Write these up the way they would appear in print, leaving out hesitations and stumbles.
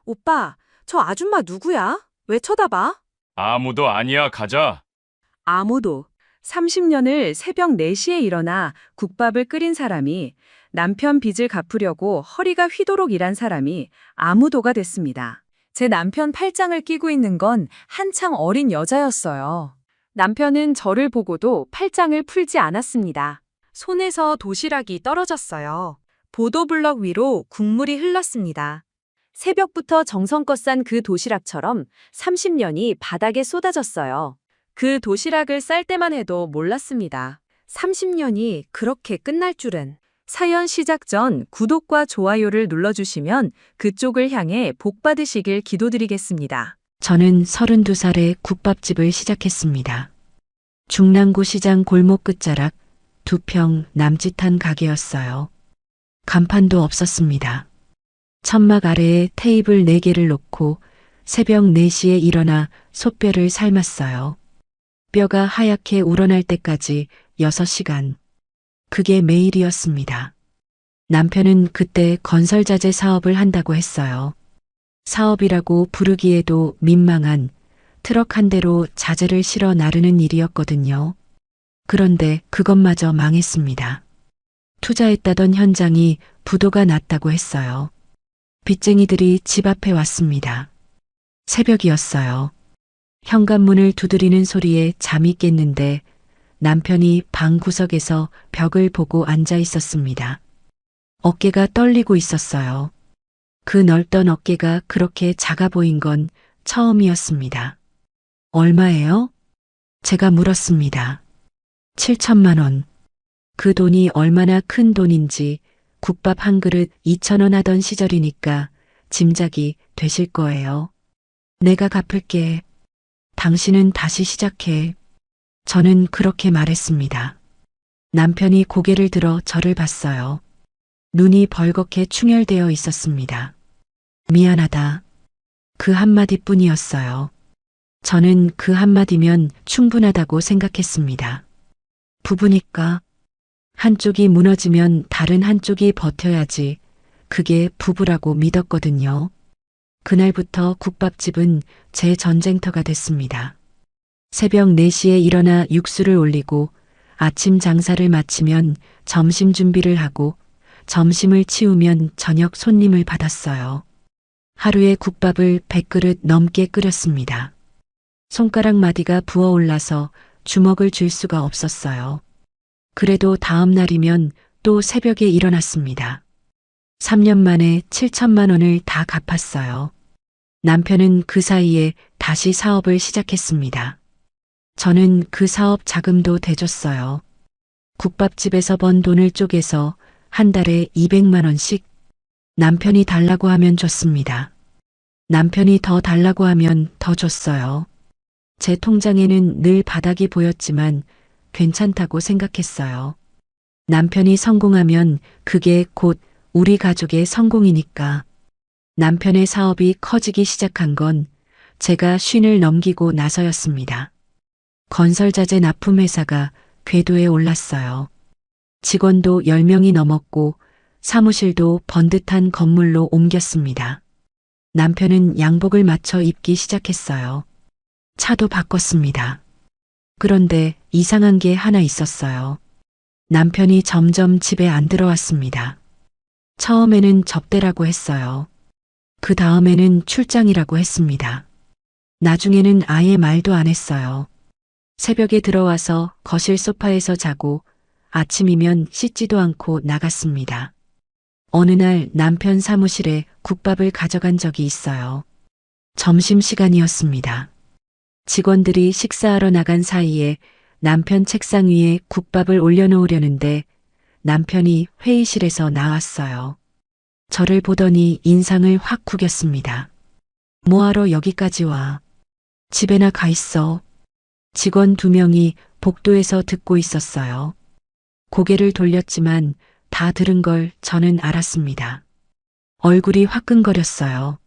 오빠, 저 아줌마 누구야? 왜 쳐다봐? 아무도 아니야, 가자. 아무도. 30년을 새벽 4시에 일어나 국밥을 끓인 사람이 남편 빚을 갚으려고 허리가 휘도록 일한 사람이 아무도가 됐습니다. 제 남편 팔짱을 끼고 있는 건 한창 어린 여자였어요. 남편은 저를 보고도 팔짱을 풀지 않았습니다. 손에서 도시락이 떨어졌어요. 보도블럭 위로 국물이 흘렀습니다. 새벽부터 정성껏 싼 그 도시락처럼 30년이 바닥에 쏟아졌어요. 그 도시락을 쌀 때만 해도 몰랐습니다. 30년이 그렇게 끝날 줄은. 사연 시작 전 구독과 좋아요를 눌러주시면 그쪽을 향해 복 받으시길 기도드리겠습니다. 저는 32살에 국밥집을 시작했습니다. 중랑구 시장 골목 끝자락 2평 남짓한 가게였어요. 간판도 없었습니다. 천막 아래에 테이블 4개를 놓고 새벽 4시에 일어나 솥뼈를 삶았어요. 뼈가 하얗게 우러날 때까지 6시간. 그게 매일이었습니다. 남편은 그때 건설자재 사업을 한다고 했어요. 사업이라고 부르기에도 민망한 트럭 한 대로 자재를 실어 나르는 일이었거든요. 그런데 그것마저 망했습니다. 투자했다던 현장이 부도가 났다고 했어요. 빚쟁이들이 집 앞에 왔습니다. 새벽이었어요. 현관문을 두드리는 소리에 잠이 깼는데 남편이 방 구석에서 벽을 보고 앉아 있었습니다. 어깨가 떨리고 있었어요. 그 넓던 어깨가 그렇게 작아 보인 건 처음이었습니다. 얼마예요? 제가 물었습니다. 7천만 원. 그 돈이 얼마나 큰 돈인지 국밥 한 그릇 2,000원 하던 시절이니까 짐작이 되실 거예요. 내가 갚을게. 당신은 다시 시작해. 저는 그렇게 말했습니다. 남편이 고개를 들어 저를 봤어요. 눈이 벌겋게 충혈되어 있었습니다. 미안하다. 그 한마디뿐이었어요. 저는 그 한마디면 충분하다고 생각했습니다. 부부니까 한쪽이 무너지면 다른 한쪽이 버텨야지. 그게 부부라고 믿었거든요. 그날부터 국밥집은 제 전쟁터가 됐습니다. 새벽 4시에 일어나 육수를 올리고 아침 장사를 마치면 점심 준비를 하고 점심을 치우면 저녁 손님을 받았어요. 하루에 국밥을 100그릇 넘게 끓였습니다. 손가락 마디가 부어올라서 주먹을 쥘 수가 없었어요. 그래도 다음 날이면 또 새벽에 일어났습니다. 3년 만에 7천만 원을 다 갚았어요. 남편은 그 사이에 다시 사업을 시작했습니다. 저는 그 사업 자금도 대줬어요. 국밥집에서 번 돈을 쪼개서 한 달에 200만 원씩 남편이 달라고 하면 줬습니다. 남편이 더 달라고 하면 더 줬어요. 제 통장에는 늘 바닥이 보였지만 괜찮다고 생각했어요. 남편이 성공하면 그게 곧 우리 가족의 성공이니까. 남편의 사업이 커지기 시작한 건 제가 쉰을 넘기고 나서였습니다. 건설자재 납품회사가 궤도에 올랐어요. 직원도 10명이 넘었고 사무실도 번듯한 건물로 옮겼습니다. 남편은 양복을 맞춰 입기 시작했어요. 차도 바꿨습니다. 그런데 이상한 게 하나 있었어요. 남편이 점점 집에 안 들어왔습니다. 처음에는 접대라고 했어요. 그 다음에는 출장이라고 했습니다. 나중에는 아예 말도 안 했어요. 새벽에 들어와서 거실 소파에서 자고 아침이면 씻지도 않고 나갔습니다. 어느 날 남편 사무실에 국밥을 가져간 적이 있어요. 점심시간이었습니다. 직원들이 식사하러 나간 사이에 남편 책상 위에 국밥을 올려놓으려는데 남편이 회의실에서 나왔어요. 저를 보더니 인상을 확 구겼습니다. 뭐하러 여기까지 와? 집에나 가 있어. 직원 2명이 복도에서 듣고 있었어요. 고개를 돌렸지만 다 들은 걸 저는 알았습니다. 얼굴이 화끈거렸어요.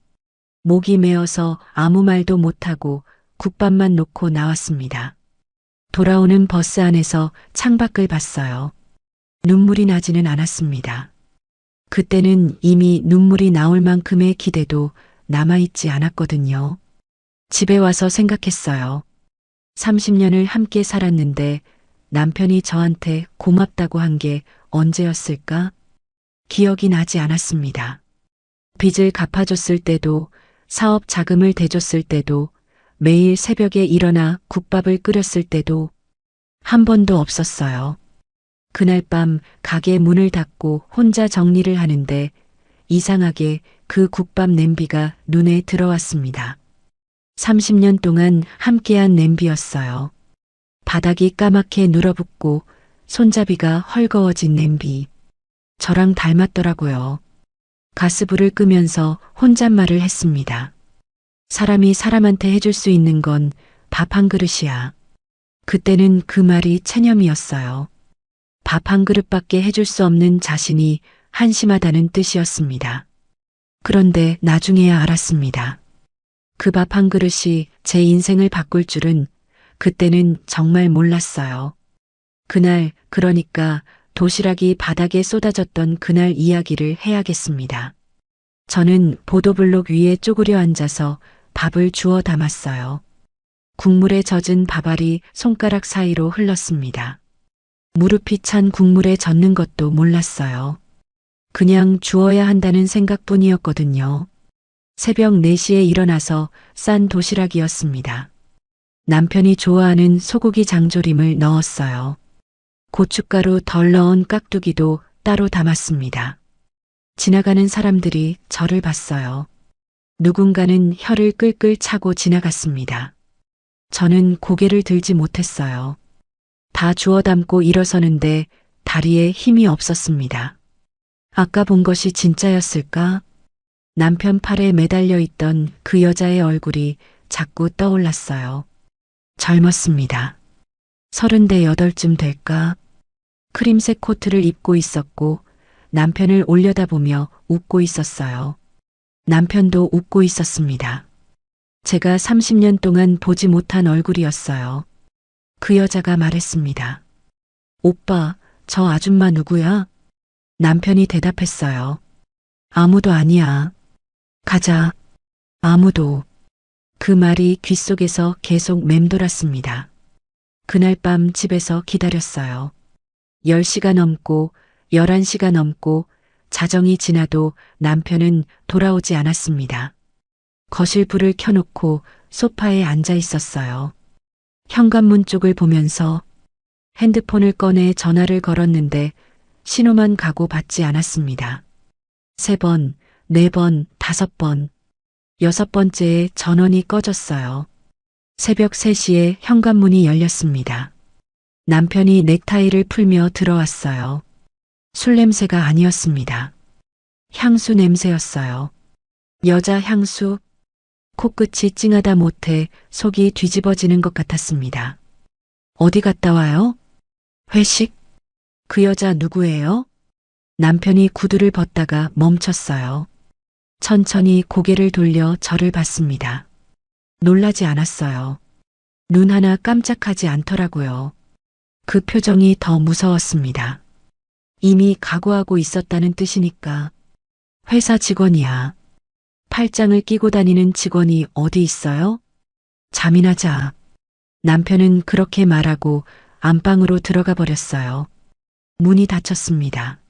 목이 메어서 아무 말도 못하고 국밥만 놓고 나왔습니다. 돌아오는 버스 안에서 창밖을 봤어요. 눈물이 나지는 않았습니다. 그때는 이미 눈물이 나올 만큼의 기대도 남아있지 않았거든요. 집에 와서 생각했어요. 30년을 함께 살았는데 남편이 저한테 고맙다고 한 게 언제였을까? 기억이 나지 않았습니다. 빚을 갚아줬을 때도, 사업 자금을 대줬을 때도, 매일 새벽에 일어나 국밥을 끓였을 때도 한 번도 없었어요. 그날 밤 가게 문을 닫고 혼자 정리를 하는데 이상하게 그 국밥 냄비가 눈에 들어왔습니다. 30년 동안 함께한 냄비였어요. 바닥이 까맣게 눌어붙고 손잡이가 헐거워진 냄비. 저랑 닮았더라고요. 가스불을 끄면서 혼잣말을 했습니다. 사람이 사람한테 해줄 수 있는 건 밥 한 그릇이야. 그때는 그 말이 체념이었어요. 밥 한 그릇밖에 해줄 수 없는 자신이 한심하다는 뜻이었습니다. 그런데 나중에야 알았습니다. 그 밥 한 그릇이 제 인생을 바꿀 줄은 그때는 정말 몰랐어요. 그날, 그러니까 도시락이 바닥에 쏟아졌던 그날 이야기를 해야겠습니다. 저는 보도블록 위에 쪼그려 앉아서 밥을 주워 담았어요. 국물에 젖은 밥알이 손가락 사이로 흘렀습니다. 무릎이 찬 국물에 젖는 것도 몰랐어요. 그냥 주어야 한다는 생각뿐이었거든요. 새벽 4시에 일어나서 싼 도시락이었습니다. 남편이 좋아하는 소고기 장조림을 넣었어요. 고춧가루 덜 넣은 깍두기도 따로 담았습니다. 지나가는 사람들이 저를 봤어요. 누군가는 혀를 끌끌 차고 지나갔습니다. 저는 고개를 들지 못했어요. 다 주워 담고 일어서는데 다리에 힘이 없었습니다. 아까 본 것이 진짜였을까? 남편 팔에 매달려 있던 그 여자의 얼굴이 자꾸 떠올랐어요. 젊었습니다. 38쯤 될까? 크림색 코트를 입고 있었고 남편을 올려다보며 웃고 있었어요. 남편도 웃고 있었습니다. 제가 30년 동안 보지 못한 얼굴이었어요. 그 여자가 말했습니다. 오빠, 저 아줌마 누구야? 남편이 대답했어요. 아무도 아니야. 가자. 아무도. 그 말이 귓속에서 계속 맴돌았습니다. 그날 밤 집에서 기다렸어요. 10시가 넘고 11시가 넘고 자정이 지나도 남편은 돌아오지 않았습니다. 거실 불을 켜놓고 소파에 앉아 있었어요. 현관문 쪽을 보면서 핸드폰을 꺼내 전화를 걸었는데 신호만 가고 받지 않았습니다. 3번, 4번, 5번, 6번째에 전원이 꺼졌어요. 새벽 3시에 현관문이 열렸습니다. 남편이 넥타이를 풀며 들어왔어요. 술 냄새가 아니었습니다. 향수 냄새였어요. 여자 향수. 코끝이 찡하다 못해 속이 뒤집어지는 것 같았습니다. 어디 갔다 와요? 회식? 그 여자 누구예요? 남편이 구두를 벗다가 멈췄어요. 천천히 고개를 돌려 저를 봤습니다. 놀라지 않았어요. 눈 하나 깜짝하지 않더라고요. 그 표정이 더 무서웠습니다. 이미 각오하고 있었다는 뜻이니까. 회사 직원이야. 팔짱을 끼고 다니는 직원이 어디 있어요? 잠이나 자. 남편은 그렇게 말하고 안방으로 들어가 버렸어요. 문이 닫혔습니다.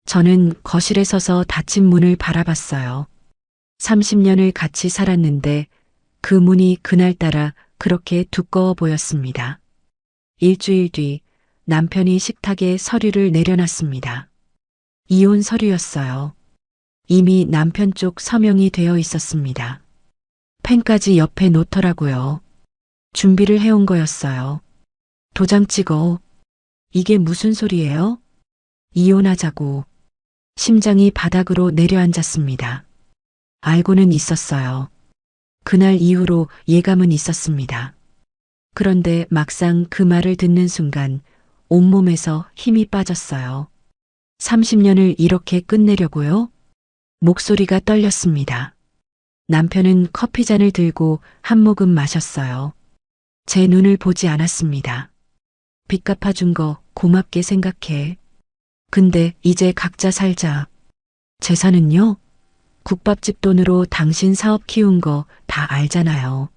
저는 거실에 서서 닫힌 문을 바라봤어요. 30년을 같이 살았는데 그 문이 그날따라 그렇게 두꺼워 보였습니다. 일주일 뒤 남편이 식탁에 서류를 내려놨습니다. 이혼 서류였어요. 이미 남편 쪽 서명이 되어 있었습니다. 펜까지 옆에 놓더라고요. 준비를 해온 거였어요. 도장 찍어. 이게 무슨 소리예요? 이혼하자고. 심장이 바닥으로 내려앉았습니다. 알고는 있었어요. 그날 이후로 예감은 있었습니다. 그런데 막상 그 말을 듣는 순간 온몸에서 힘이 빠졌어요. 30년을 이렇게 끝내려고요? 목소리가 떨렸습니다. 남편은 커피잔을 들고 한 모금 마셨어요. 제 눈을 보지 않았습니다. 빚 갚아준 거 고맙게 생각해. 근데 이제 각자 살자. 재산은요? 국밥집 돈으로 당신 사업 키운 거 다 알잖아요.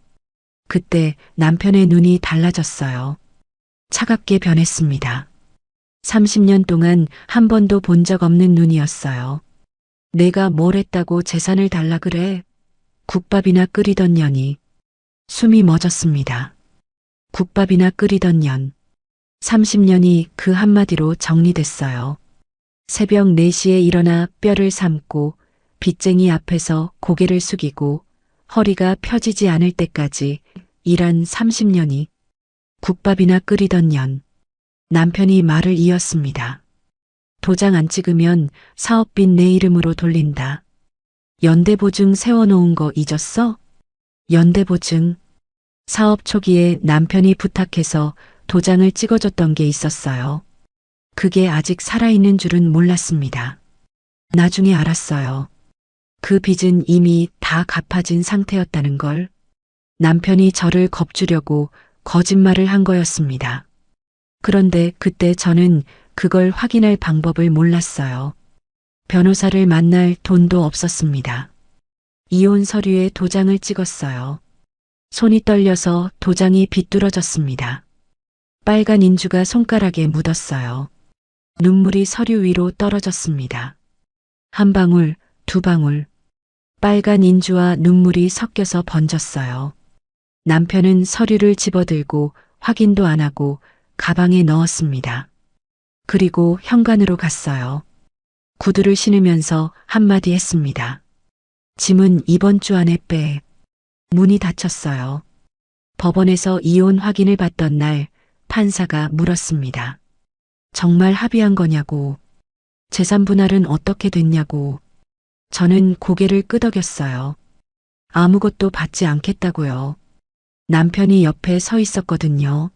그때 남편의 눈이 달라졌어요. 차갑게 변했습니다. 30년 동안 한 번도 본 적 없는 눈이었어요. 내가 뭘 했다고 재산을 달라 그래? 국밥이나 끓이던 년이. 숨이 멎었습니다. 국밥이나 끓이던 년. 30년이 그 한마디로 정리됐어요. 새벽 4시에 일어나 뼈를 삶고 빚쟁이 앞에서 고개를 숙이고 허리가 펴지지 않을 때까지 일한 30년이 국밥이나 끓이던 년. 남편이 말을 이었습니다. 도장 안 찍으면 사업빚 내 이름으로 돌린다. 연대보증 세워놓은 거 잊었어? 연대보증. 사업 초기에 남편이 부탁해서 도장을 찍어줬던 게 있었어요. 그게 아직 살아있는 줄은 몰랐습니다. 나중에 알았어요. 그 빚은 이미 다 갚아진 상태였다는 걸. 남편이 저를 겁주려고 거짓말을 한 거였습니다. 그런데 그때 저는 그걸 확인할 방법을 몰랐어요. 변호사를 만날 돈도 없었습니다. 이혼 서류에 도장을 찍었어요. 손이 떨려서 도장이 비뚤어졌습니다. 빨간 인주가 손가락에 묻었어요. 눈물이 서류 위로 떨어졌습니다. 한 방울, 두 방울. 빨간 인주와 눈물이 섞여서 번졌어요. 남편은 서류를 집어들고 확인도 안 하고 가방에 넣었습니다. 그리고 현관으로 갔어요. 구두를 신으면서 한마디 했습니다. 짐은 이번 주 안에 빼. 문이 닫혔어요. 법원에서 이혼 확인을 받던 날 판사가 물었습니다. 정말 합의한 거냐고. 재산 분할은 어떻게 됐냐고. 저는 고개를 끄덕였어요. 아무것도 받지 않겠다고요. 남편이 옆에 서 있었거든요.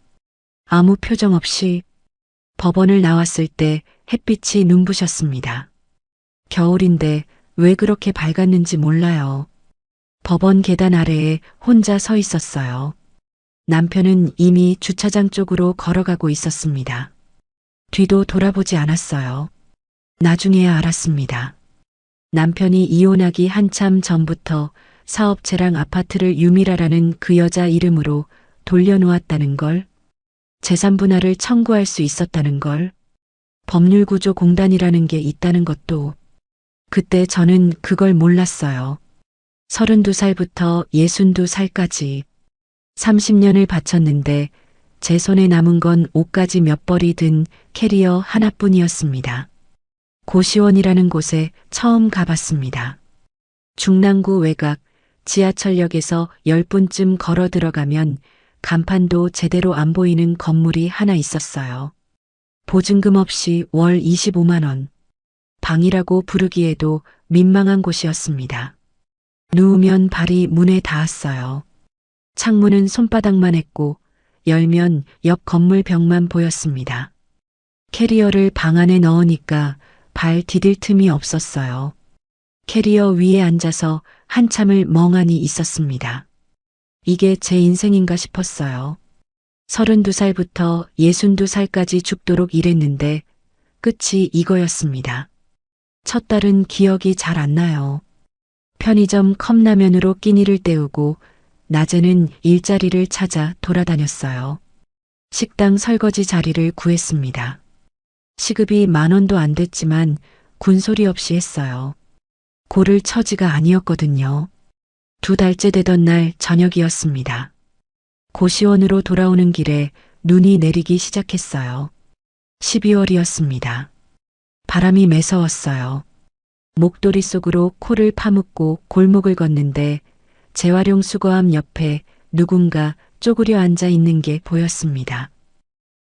아무 표정 없이. 법원을 나왔을 때 햇빛이 눈부셨습니다. 겨울인데 왜 그렇게 밝았는지 몰라요. 법원 계단 아래에 혼자 서 있었어요. 남편은 이미 주차장 쪽으로 걸어가고 있었습니다. 뒤도 돌아보지 않았어요. 나중에야 알았습니다. 남편이 이혼하기 한참 전부터 사업체랑 아파트를 유미라라는 그 여자 이름으로 돌려놓았다는 걸, 재산 분할을 청구할 수 있었다는 걸, 법률구조공단이라는 게 있다는 것도. 그때 저는 그걸 몰랐어요. 32살부터 62살까지 30년을 바쳤는데 제 손에 남은 건 옷가지 몇 벌이 든 캐리어 하나뿐이었습니다. 고시원이라는 곳에 처음 가봤습니다. 중랑구 외곽 지하철역에서 10분쯤 걸어 들어가면 간판도 제대로 안 보이는 건물이 하나 있었어요. 보증금 없이 월 25만 원. 방이라고 부르기에도 민망한 곳이었습니다. 누우면 발이 문에 닿았어요. 창문은 손바닥만 했고 열면 옆 건물 벽만 보였습니다. 캐리어를 방 안에 넣으니까 발 디딜 틈이 없었어요. 캐리어 위에 앉아서 한참을 멍하니 있었습니다. 이게 제 인생인가 싶었어요. 32살부터 62살까지 죽도록 일했는데 끝이 이거였습니다. 첫 달은 기억이 잘 안 나요. 편의점 컵라면으로 끼니를 때우고 낮에는 일자리를 찾아 돌아다녔어요. 식당 설거지 자리를 구했습니다. 시급이 10,000원도 안 됐지만 군소리 없이 했어요. 고를 처지가 아니었거든요. 2달째 되던 날 저녁이었습니다. 고시원으로 돌아오는 길에 눈이 내리기 시작했어요. 12월이었습니다. 바람이 매서웠어요. 목도리 속으로 코를 파묻고 골목을 걷는데 재활용 수거함 옆에 누군가 쪼그려 앉아 있는 게 보였습니다.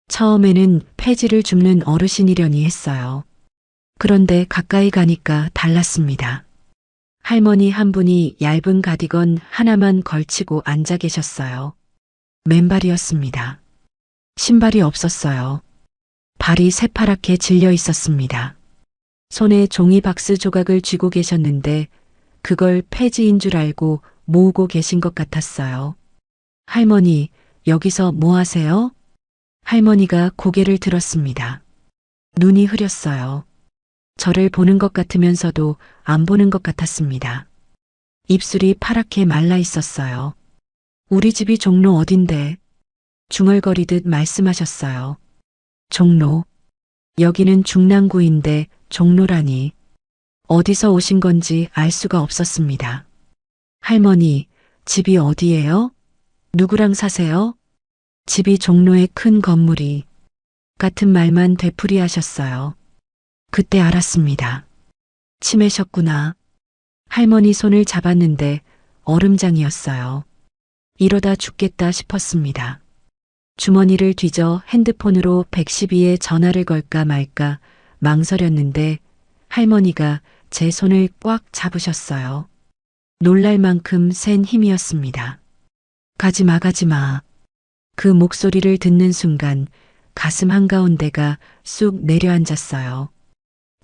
처음에는 폐지를 줍는 어르신이려니 했어요. 그런데 가까이 가니까 달랐습니다. 할머니 한 분이 얇은 가디건 하나만 걸치고 앉아 계셨어요. 맨발이었습니다. 신발이 없었어요. 발이 새파랗게 질려 있었습니다. 손에 종이 박스 조각을 쥐고 계셨는데 그걸 폐지인 줄 알고 모으고 계신 것 같았어요. 할머니, 여기서 뭐 하세요? 할머니가 고개를 들었습니다. 눈이 흐렸어요. 저를 보는 것 같으면서도 안 보는 것 같았습니다. 입술이 파랗게 말라 있었어요. 우리 집이 종로 어딘데? 중얼거리듯 말씀하셨어요. 종로. 여기는 중랑구인데 종로라니. 어디서 오신 건지 알 수가 없었습니다. 할머니, 집이 어디예요? 누구랑 사세요? 집이 종로의 큰 건물이. 같은 말만 되풀이하셨어요. 그때 알았습니다. 치매셨구나. 할머니 손을 잡았는데 얼음장이었어요. 이러다 죽겠다 싶었습니다. 주머니를 뒤져 핸드폰으로 112에 전화를 걸까 말까 망설였는데 할머니가 제 손을 꽉 잡으셨어요. 놀랄 만큼 센 힘이었습니다. 가지마, 가지마. 그 목소리를 듣는 순간 가슴 한가운데가 쑥 내려앉았어요.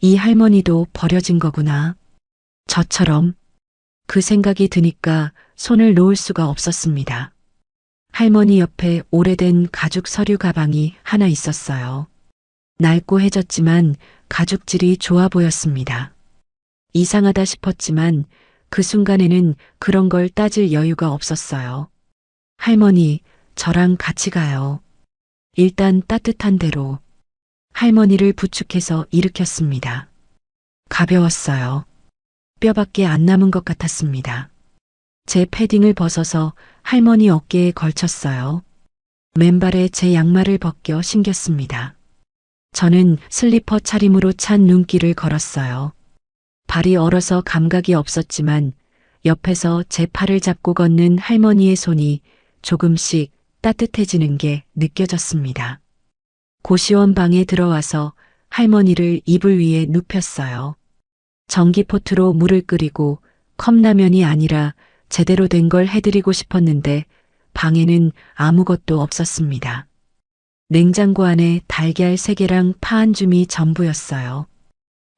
이 할머니도 버려진 거구나. 저처럼. 그 생각이 드니까 손을 놓을 수가 없었습니다. 할머니 옆에 오래된 가죽 서류 가방이 하나 있었어요. 낡고 해졌지만 가죽질이 좋아 보였습니다. 이상하다 싶었지만 그 순간에는 그런 걸 따질 여유가 없었어요. 할머니, 저랑 같이 가요. 일단 따뜻한 데로. 할머니를 부축해서 일으켰습니다. 가벼웠어요. 뼈밖에 안 남은 것 같았습니다. 제 패딩을 벗어서 할머니 어깨에 걸쳤어요. 맨발에 제 양말을 벗겨 신겼습니다. 저는 슬리퍼 차림으로 찬 눈길을 걸었어요. 발이 얼어서 감각이 없었지만 옆에서 제 팔을 잡고 걷는 할머니의 손이 조금씩 따뜻해지는 게 느껴졌습니다. 고시원 방에 들어와서 할머니를 이불 위에 눕혔어요. 전기포트로 물을 끓이고 컵라면이 아니라 제대로 된 걸 해드리고 싶었는데 방에는 아무것도 없었습니다. 냉장고 안에 달걀 3개랑 파 한 줌이 전부였어요.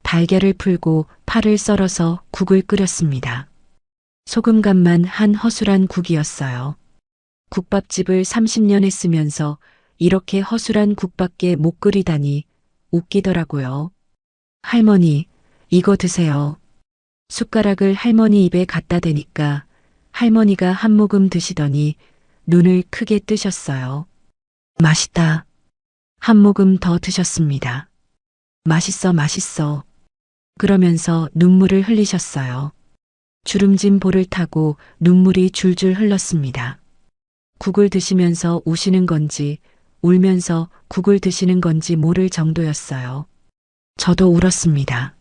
달걀을 풀고 파를 썰어서 국을 끓였습니다. 소금간만 한 허술한 국이었어요. 국밥집을 30년 했으면서 이렇게 허술한 국밖에 못 끓이다니 웃기더라고요. 할머니, 이거 드세요. 숟가락을 할머니 입에 갖다 대니까 할머니가 한 모금 드시더니 눈을 크게 뜨셨어요. 맛있다. 한 모금 더 드셨습니다. 맛있어, 맛있어. 그러면서 눈물을 흘리셨어요. 주름진 볼을 타고 눈물이 줄줄 흘렀습니다. 국을 드시면서 우시는 건지 울면서 국을 드시는 건지 모를 정도였어요. 저도 울었습니다.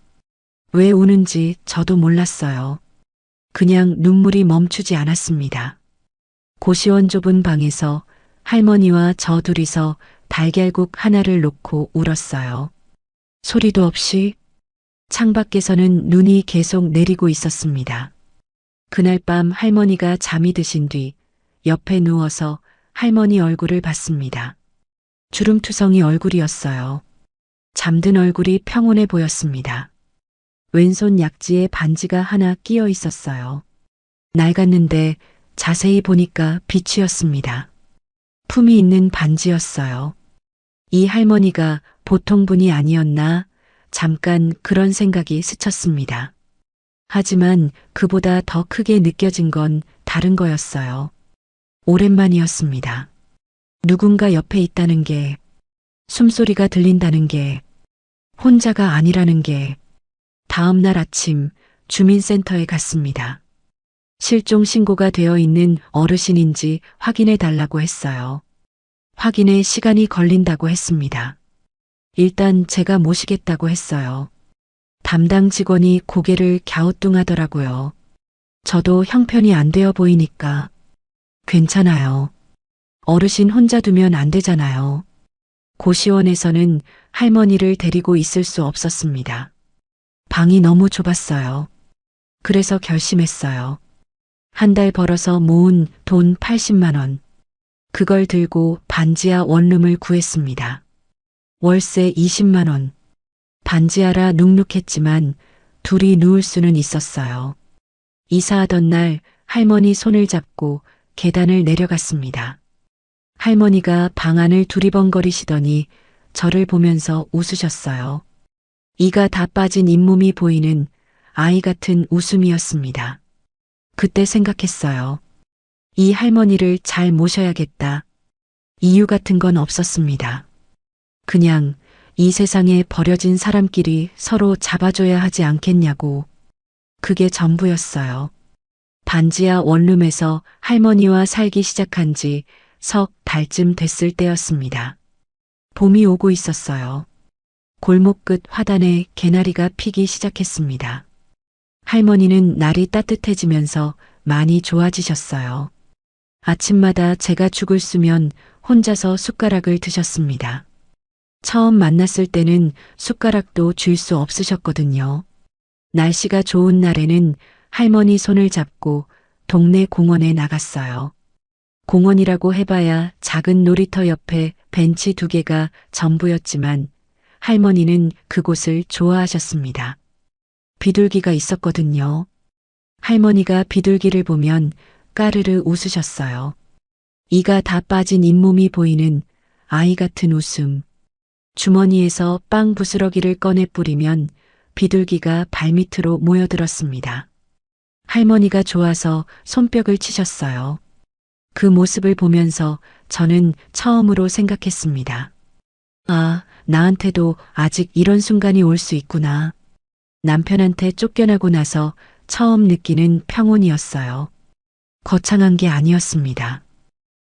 왜 우는지 저도 몰랐어요. 그냥 눈물이 멈추지 않았습니다. 고시원 좁은 방에서 할머니와 저 둘이서 달걀국 하나를 놓고 울었어요. 소리도 없이 창밖에서는 눈이 계속 내리고 있었습니다. 그날 밤 할머니가 잠이 드신 뒤 옆에 누워서 할머니 얼굴을 봤습니다. 주름투성이 얼굴이었어요. 잠든 얼굴이 평온해 보였습니다. 왼손 약지에 반지가 하나 끼어 있었어요. 낡았는데 자세히 보니까 비치였습니다. 품이 있는 반지였어요. 이 할머니가 보통 분이 아니었나 잠깐 그런 생각이 스쳤습니다. 하지만 그보다 더 크게 느껴진 건 다른 거였어요. 오랜만이었습니다. 누군가 옆에 있다는 게, 숨소리가 들린다는 게, 혼자가 아니라는 게. 다음 날 아침 주민센터에 갔습니다. 실종 신고가 되어 있는 어르신인지 확인해 달라고 했어요. 확인에 시간이 걸린다고 했습니다. 일단 제가 모시겠다고 했어요. 담당 직원이 고개를 갸우뚱하더라고요. 저도 형편이 안 되어 보이니까. 괜찮아요. 어르신 혼자 두면 안 되잖아요. 고시원에서는 할머니를 데리고 있을 수 없었습니다. 방이 너무 좁았어요. 그래서 결심했어요. 한 달 벌어서 모은 돈 80만 원. 그걸 들고 반지하 원룸을 구했습니다. 월세 20만 원. 반지하라 눅눅했지만 둘이 누울 수는 있었어요. 이사하던 날 할머니 손을 잡고 계단을 내려갔습니다. 할머니가 방 안을 두리번거리시더니 저를 보면서 웃으셨어요. 이가 다 빠진 잇몸이 보이는 아이 같은 웃음이었습니다. 그때 생각했어요. 이 할머니를 잘 모셔야겠다. 이유 같은 건 없었습니다. 그냥 이 세상에 버려진 사람끼리 서로 잡아줘야 하지 않겠냐고. 그게 전부였어요. 반지하 원룸에서 할머니와 살기 시작한 지 석 달쯤 됐을 때였습니다. 봄이 오고 있었어요. 골목 끝 화단에 개나리가 피기 시작했습니다. 할머니는 날이 따뜻해지면서 많이 좋아지셨어요. 아침마다 제가 죽을 쓰면 혼자서 숟가락을 드셨습니다. 처음 만났을 때는 숟가락도 줄 수 없으셨거든요. 날씨가 좋은 날에는 할머니 손을 잡고 동네 공원에 나갔어요. 공원이라고 해봐야 작은 놀이터 옆에 벤치 2개가 전부였지만 할머니는 그곳을 좋아하셨습니다. 비둘기가 있었거든요. 할머니가 비둘기를 보면 까르르 웃으셨어요. 이가 다 빠진 잇몸이 보이는 아이 같은 웃음. 주머니에서 빵 부스러기를 꺼내 뿌리면 비둘기가 발밑으로 모여들었습니다. 할머니가 좋아서 손뼉을 치셨어요. 그 모습을 보면서 저는 처음으로 생각했습니다. 아, 나한테도 아직 이런 순간이 올 수 있구나. 남편한테 쫓겨나고 나서 처음 느끼는 평온이었어요. 거창한 게 아니었습니다.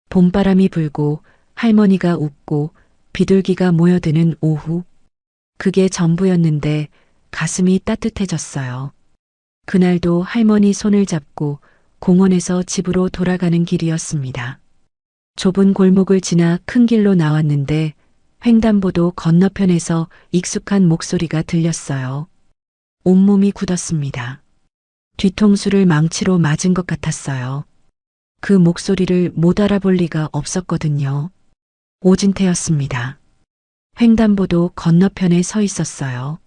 봄바람이 불고 할머니가 웃고 비둘기가 모여드는 오후. 그게 전부였는데 가슴이 따뜻해졌어요. 그날도 할머니 손을 잡고 공원에서 집으로 돌아가는 길이었습니다. 좁은 골목을 지나 큰 길로 나왔는데 횡단보도 건너편에서 익숙한 목소리가 들렸어요. 온몸이 굳었습니다. 뒤통수를 망치로 맞은 것 같았어요. 그 목소리를 못 알아볼 리가 없었거든요. 오진태였습니다. 횡단보도 건너편에 서 있었어요.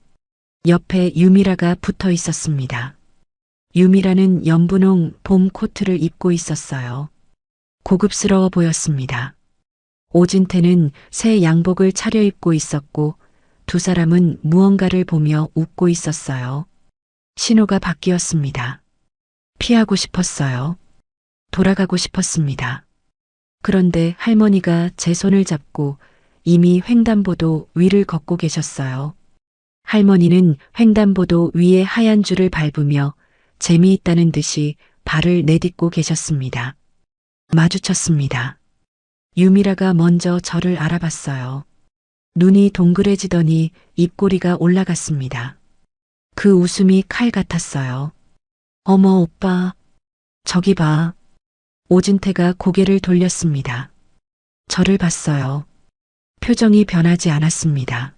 옆에 유미라가 붙어 있었습니다. 유미라는 연분홍 봄 코트를 입고 있었어요. 고급스러워 보였습니다. 오진태는 새 양복을 차려입고 있었고 두 사람은 무언가를 보며 웃고 있었어요. 신호가 바뀌었습니다. 피하고 싶었어요. 돌아가고 싶었습니다. 그런데 할머니가 제 손을 잡고 이미 횡단보도 위를 걷고 계셨어요. 할머니는 횡단보도 위에 하얀 줄을 밟으며 재미있다는 듯이 발을 내딛고 계셨습니다. 마주쳤습니다. 유미라가 먼저 저를 알아봤어요. 눈이 동그래지더니 입꼬리가 올라갔습니다. 그 웃음이 칼 같았어요. 어머 오빠, 저기 봐. 오진태가 고개를 돌렸습니다. 저를 봤어요. 표정이 변하지 않았습니다.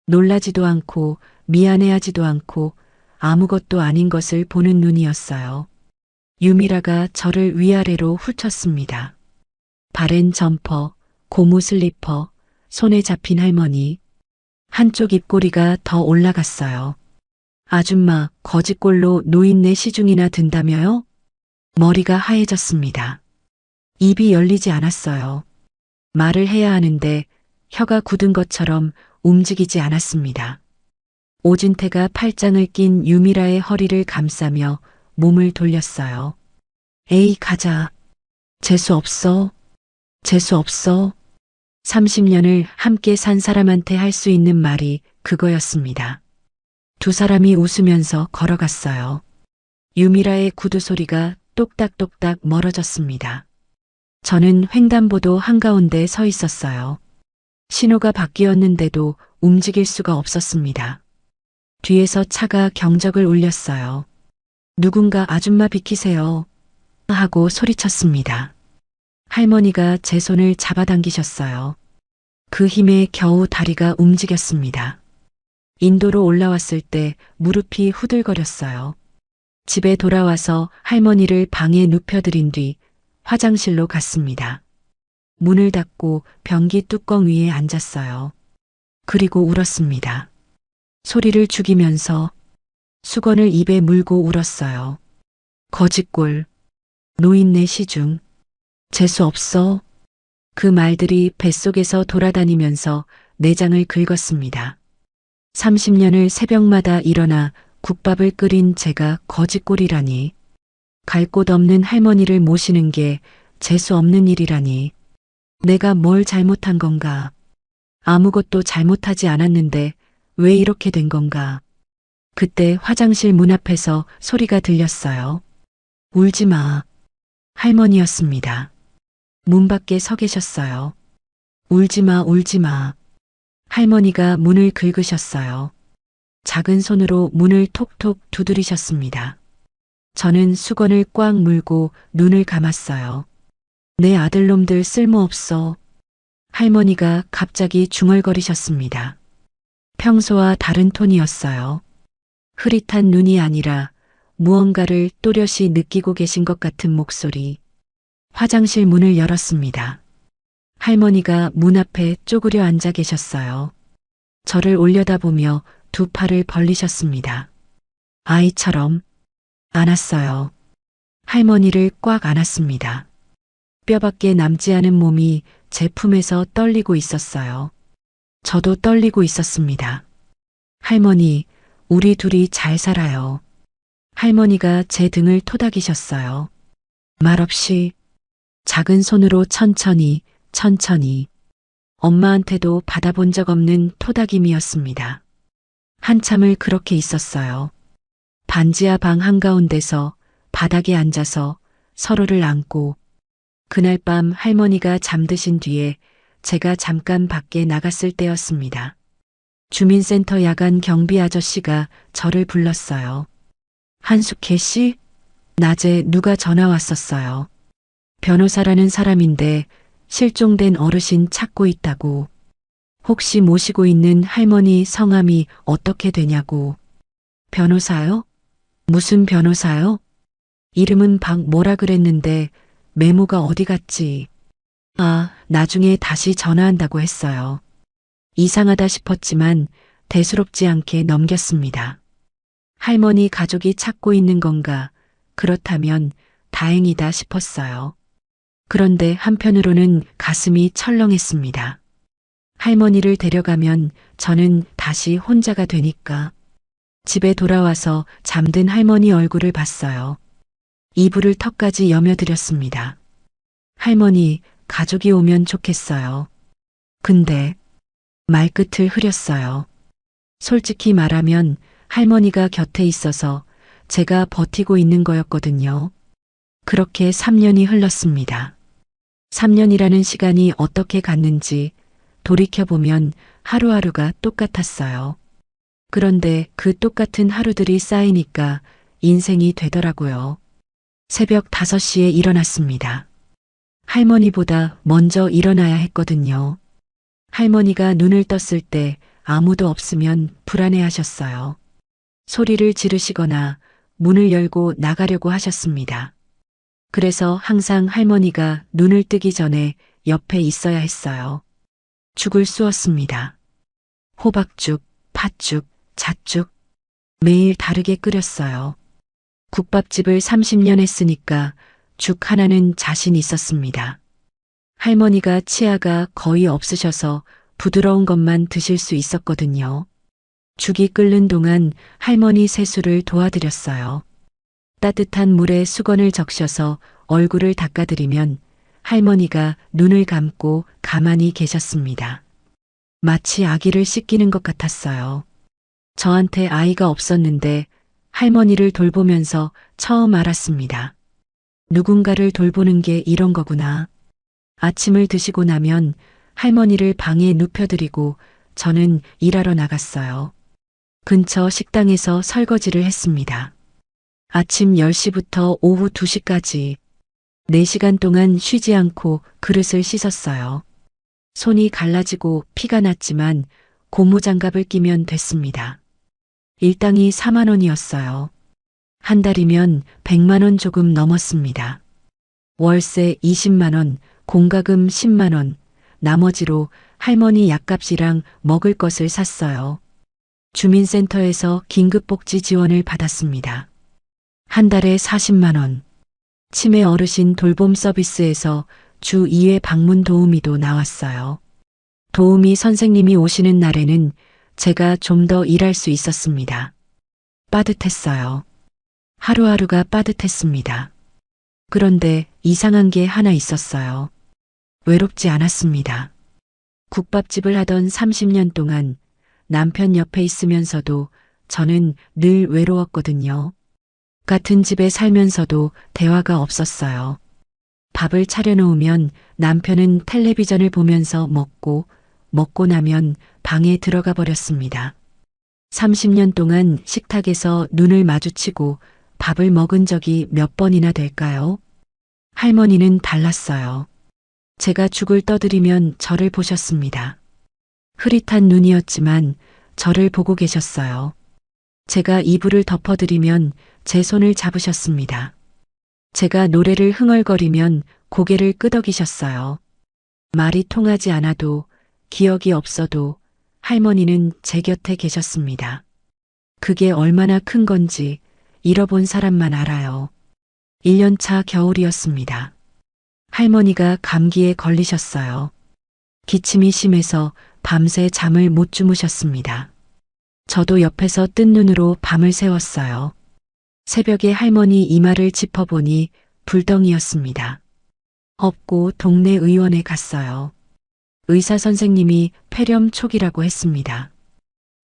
놀라지도 않고 미안해하지도 않고 아무것도 아닌 것을 보는 눈이었어요. 유미라가 저를 위아래로 훑었습니다. 바랜 점퍼, 고무 슬리퍼, 손에 잡힌 할머니. 한쪽 입꼬리가 더 올라갔어요. 아줌마, 거짓골로 노인네 시중이나 든다며요? 머리가 하얘졌습니다. 입이 열리지 않았어요. 말을 해야 하는데 혀가 굳은 것처럼 움직이지 않았습니다. 오진태가 팔짱을 낀 유미라의 허리를 감싸며 몸을 돌렸어요. 에이, 가자. 재수 없어. 재수 없어. 30년을 함께 산 사람한테 할 수 있는 말이 그거였습니다. 두 사람이 웃으면서 걸어갔어요. 유미라의 구두 소리가 똑딱똑딱 멀어졌습니다. 저는 횡단보도 한가운데 서 있었어요. 신호가 바뀌었는데도 움직일 수가 없었습니다. 뒤에서 차가 경적을 울렸어요. 누군가 아줌마 비키세요. 하고 소리쳤습니다. 할머니가 제 손을 잡아당기셨어요. 그 힘에 겨우 다리가 움직였습니다. 인도로 올라왔을 때 무릎이 후들거렸어요. 집에 돌아와서 할머니를 방에 눕혀드린 뒤 화장실로 갔습니다. 문을 닫고 변기 뚜껑 위에 앉았어요. 그리고 울었습니다. 소리를 죽이면서 수건을 입에 물고 울었어요. 거짓골, 노인네 시중, 재수 없어. 그 말들이 뱃속에서 돌아다니면서 내장을 긁었습니다. 30년을 새벽마다 일어나 국밥을 끓인 제가 거지꼴이라니. 갈 곳 없는 할머니를 모시는 게 재수 없는 일이라니. 내가 뭘 잘못한 건가? 아무것도 잘못하지 않았는데 왜 이렇게 된 건가? 그때 화장실 문 앞에서 소리가 들렸어요. 울지 마. 할머니였습니다. 문 밖에 서 계셨어요. 울지 마, 울지 마. 할머니가 문을 긁으셨어요. 작은 손으로 문을 톡톡 두드리셨습니다. 저는 수건을 꽉 물고 눈을 감았어요. 내 아들놈들 쓸모없어. 할머니가 갑자기 중얼거리셨습니다. 평소와 다른 톤이었어요. 흐릿한 눈이 아니라 무언가를 또렷이 느끼고 계신 것 같은 목소리. 화장실 문을 열었습니다. 할머니가 문 앞에 쪼그려 앉아 계셨어요. 저를 올려다보며 두 팔을 벌리셨습니다. 아이처럼 안았어요. 할머니를 꽉 안았습니다. 뼈밖에 남지 않은 몸이 제 품에서 떨리고 있었어요. 저도 떨리고 있었습니다. 할머니, 우리 둘이 잘 살아요. 할머니가 제 등을 토닥이셨어요. 말없이 작은 손으로 천천히 엄마한테도 받아본 적 없는 토닥임이었습니다. 한참을 그렇게 있었어요. 반지하 방 한가운데서 바닥에 앉아서 서로를 안고. 그날 밤 할머니가 잠드신 뒤에 제가 잠깐 밖에 나갔을 때였습니다. 주민센터 야간 경비 아저씨가 저를 불렀어요. 한숙혜 씨? 낮에 누가 전화 왔었어요. 변호사라는 사람인데 실종된 어르신 찾고 있다고. 혹시 모시고 있는 할머니 성함이 어떻게 되냐고. 변호사요? 무슨 변호사요? 이름은 박 뭐라 그랬는데 메모가 어디 갔지? 아, 나중에 다시 전화한다고 했어요. 이상하다 싶었지만 대수롭지 않게 넘겼습니다. 할머니 가족이 찾고 있는 건가? 그렇다면 다행이다 싶었어요. 그런데 한편으로는 가슴이 철렁했습니다. 할머니를 데려가면 저는 다시 혼자가 되니까. 집에 돌아와서 잠든 할머니 얼굴을 봤어요. 이불을 턱까지 여며드렸습니다. 할머니, 가족이 오면 좋겠어요. 근데 말끝을 흐렸어요. 솔직히 말하면 할머니가 곁에 있어서 제가 버티고 있는 거였거든요. 그렇게 3년이 흘렀습니다. 3년이라는 시간이 어떻게 갔는지 돌이켜보면 하루하루가 똑같았어요. 그런데 그 똑같은 하루들이 쌓이니까 인생이 되더라고요. 새벽 5시에 일어났습니다. 할머니보다 먼저 일어나야 했거든요. 할머니가 눈을 떴을 때 아무도 없으면 불안해하셨어요. 소리를 지르시거나 문을 열고 나가려고 하셨습니다. 그래서 항상 할머니가 눈을 뜨기 전에 옆에 있어야 했어요. 죽을 쑤었습니다. 호박죽, 팥죽, 잣죽. 매일 다르게 끓였어요. 국밥집을 30년 했으니까 죽 하나는 자신 있었습니다. 할머니가 치아가 거의 없으셔서 부드러운 것만 드실 수 있었거든요. 죽이 끓는 동안 할머니 세수를 도와드렸어요. 따뜻한 물에 수건을 적셔서 얼굴을 닦아드리면 할머니가 눈을 감고 가만히 계셨습니다. 마치 아기를 씻기는 것 같았어요. 저한테 아이가 없었는데 할머니를 돌보면서 처음 알았습니다. 누군가를 돌보는 게 이런 거구나. 아침을 드시고 나면 할머니를 방에 눕혀드리고 저는 일하러 나갔어요. 근처 식당에서 설거지를 했습니다. 아침 10시부터 오후 2시까지 4시간 동안 쉬지 않고 그릇을 씻었어요. 손이 갈라지고 피가 났지만 고무장갑을 끼면 됐습니다. 일당이 4만 원이었어요. 한 달이면 100만 원 조금 넘었습니다. 월세 20만 원, 공과금 10만 원, 나머지로 할머니 약값이랑 먹을 것을 샀어요. 주민센터에서 긴급복지 지원을 받았습니다. 한 달에 40만 원. 치매 어르신 돌봄 서비스에서 주 2회 방문 도우미도 나왔어요. 도우미 선생님이 오시는 날에는 제가 좀 더 일할 수 있었습니다. 빠듯했어요. 하루하루가 빠듯했습니다. 그런데 이상한 게 하나 있었어요. 외롭지 않았습니다. 국밥집을 하던 30년 동안 남편 옆에 있으면서도 저는 늘 외로웠거든요. 같은 집에 살면서도 대화가 없었어요. 밥을 차려놓으면 남편은 텔레비전을 보면서 먹고 나면 방에 들어가 버렸습니다. 30년 동안 식탁에서 눈을 마주치고 밥을 먹은 적이 몇 번이나 될까요? 할머니는 달랐어요. 제가 죽을 떠들이면 저를 보셨습니다. 흐릿한 눈이었지만 저를 보고 계셨어요. 제가 이불을 덮어드리면 제 손을 잡으셨습니다. 제가 노래를 흥얼거리면 고개를 끄덕이셨어요. 말이 통하지 않아도 기억이 없어도 할머니는 제 곁에 계셨습니다. 그게 얼마나 큰 건지 잃어본 사람만 알아요. 1년차 겨울이었습니다. 할머니가 감기에 걸리셨어요. 기침이 심해서 밤새 잠을 못 주무셨습니다. 저도 옆에서 뜬 눈으로 밤을 새웠어요. 새벽에 할머니 이마를 짚어보니 불덩이였습니다. 업고 동네 의원에 갔어요. 의사 선생님이 폐렴 초기라고 했습니다.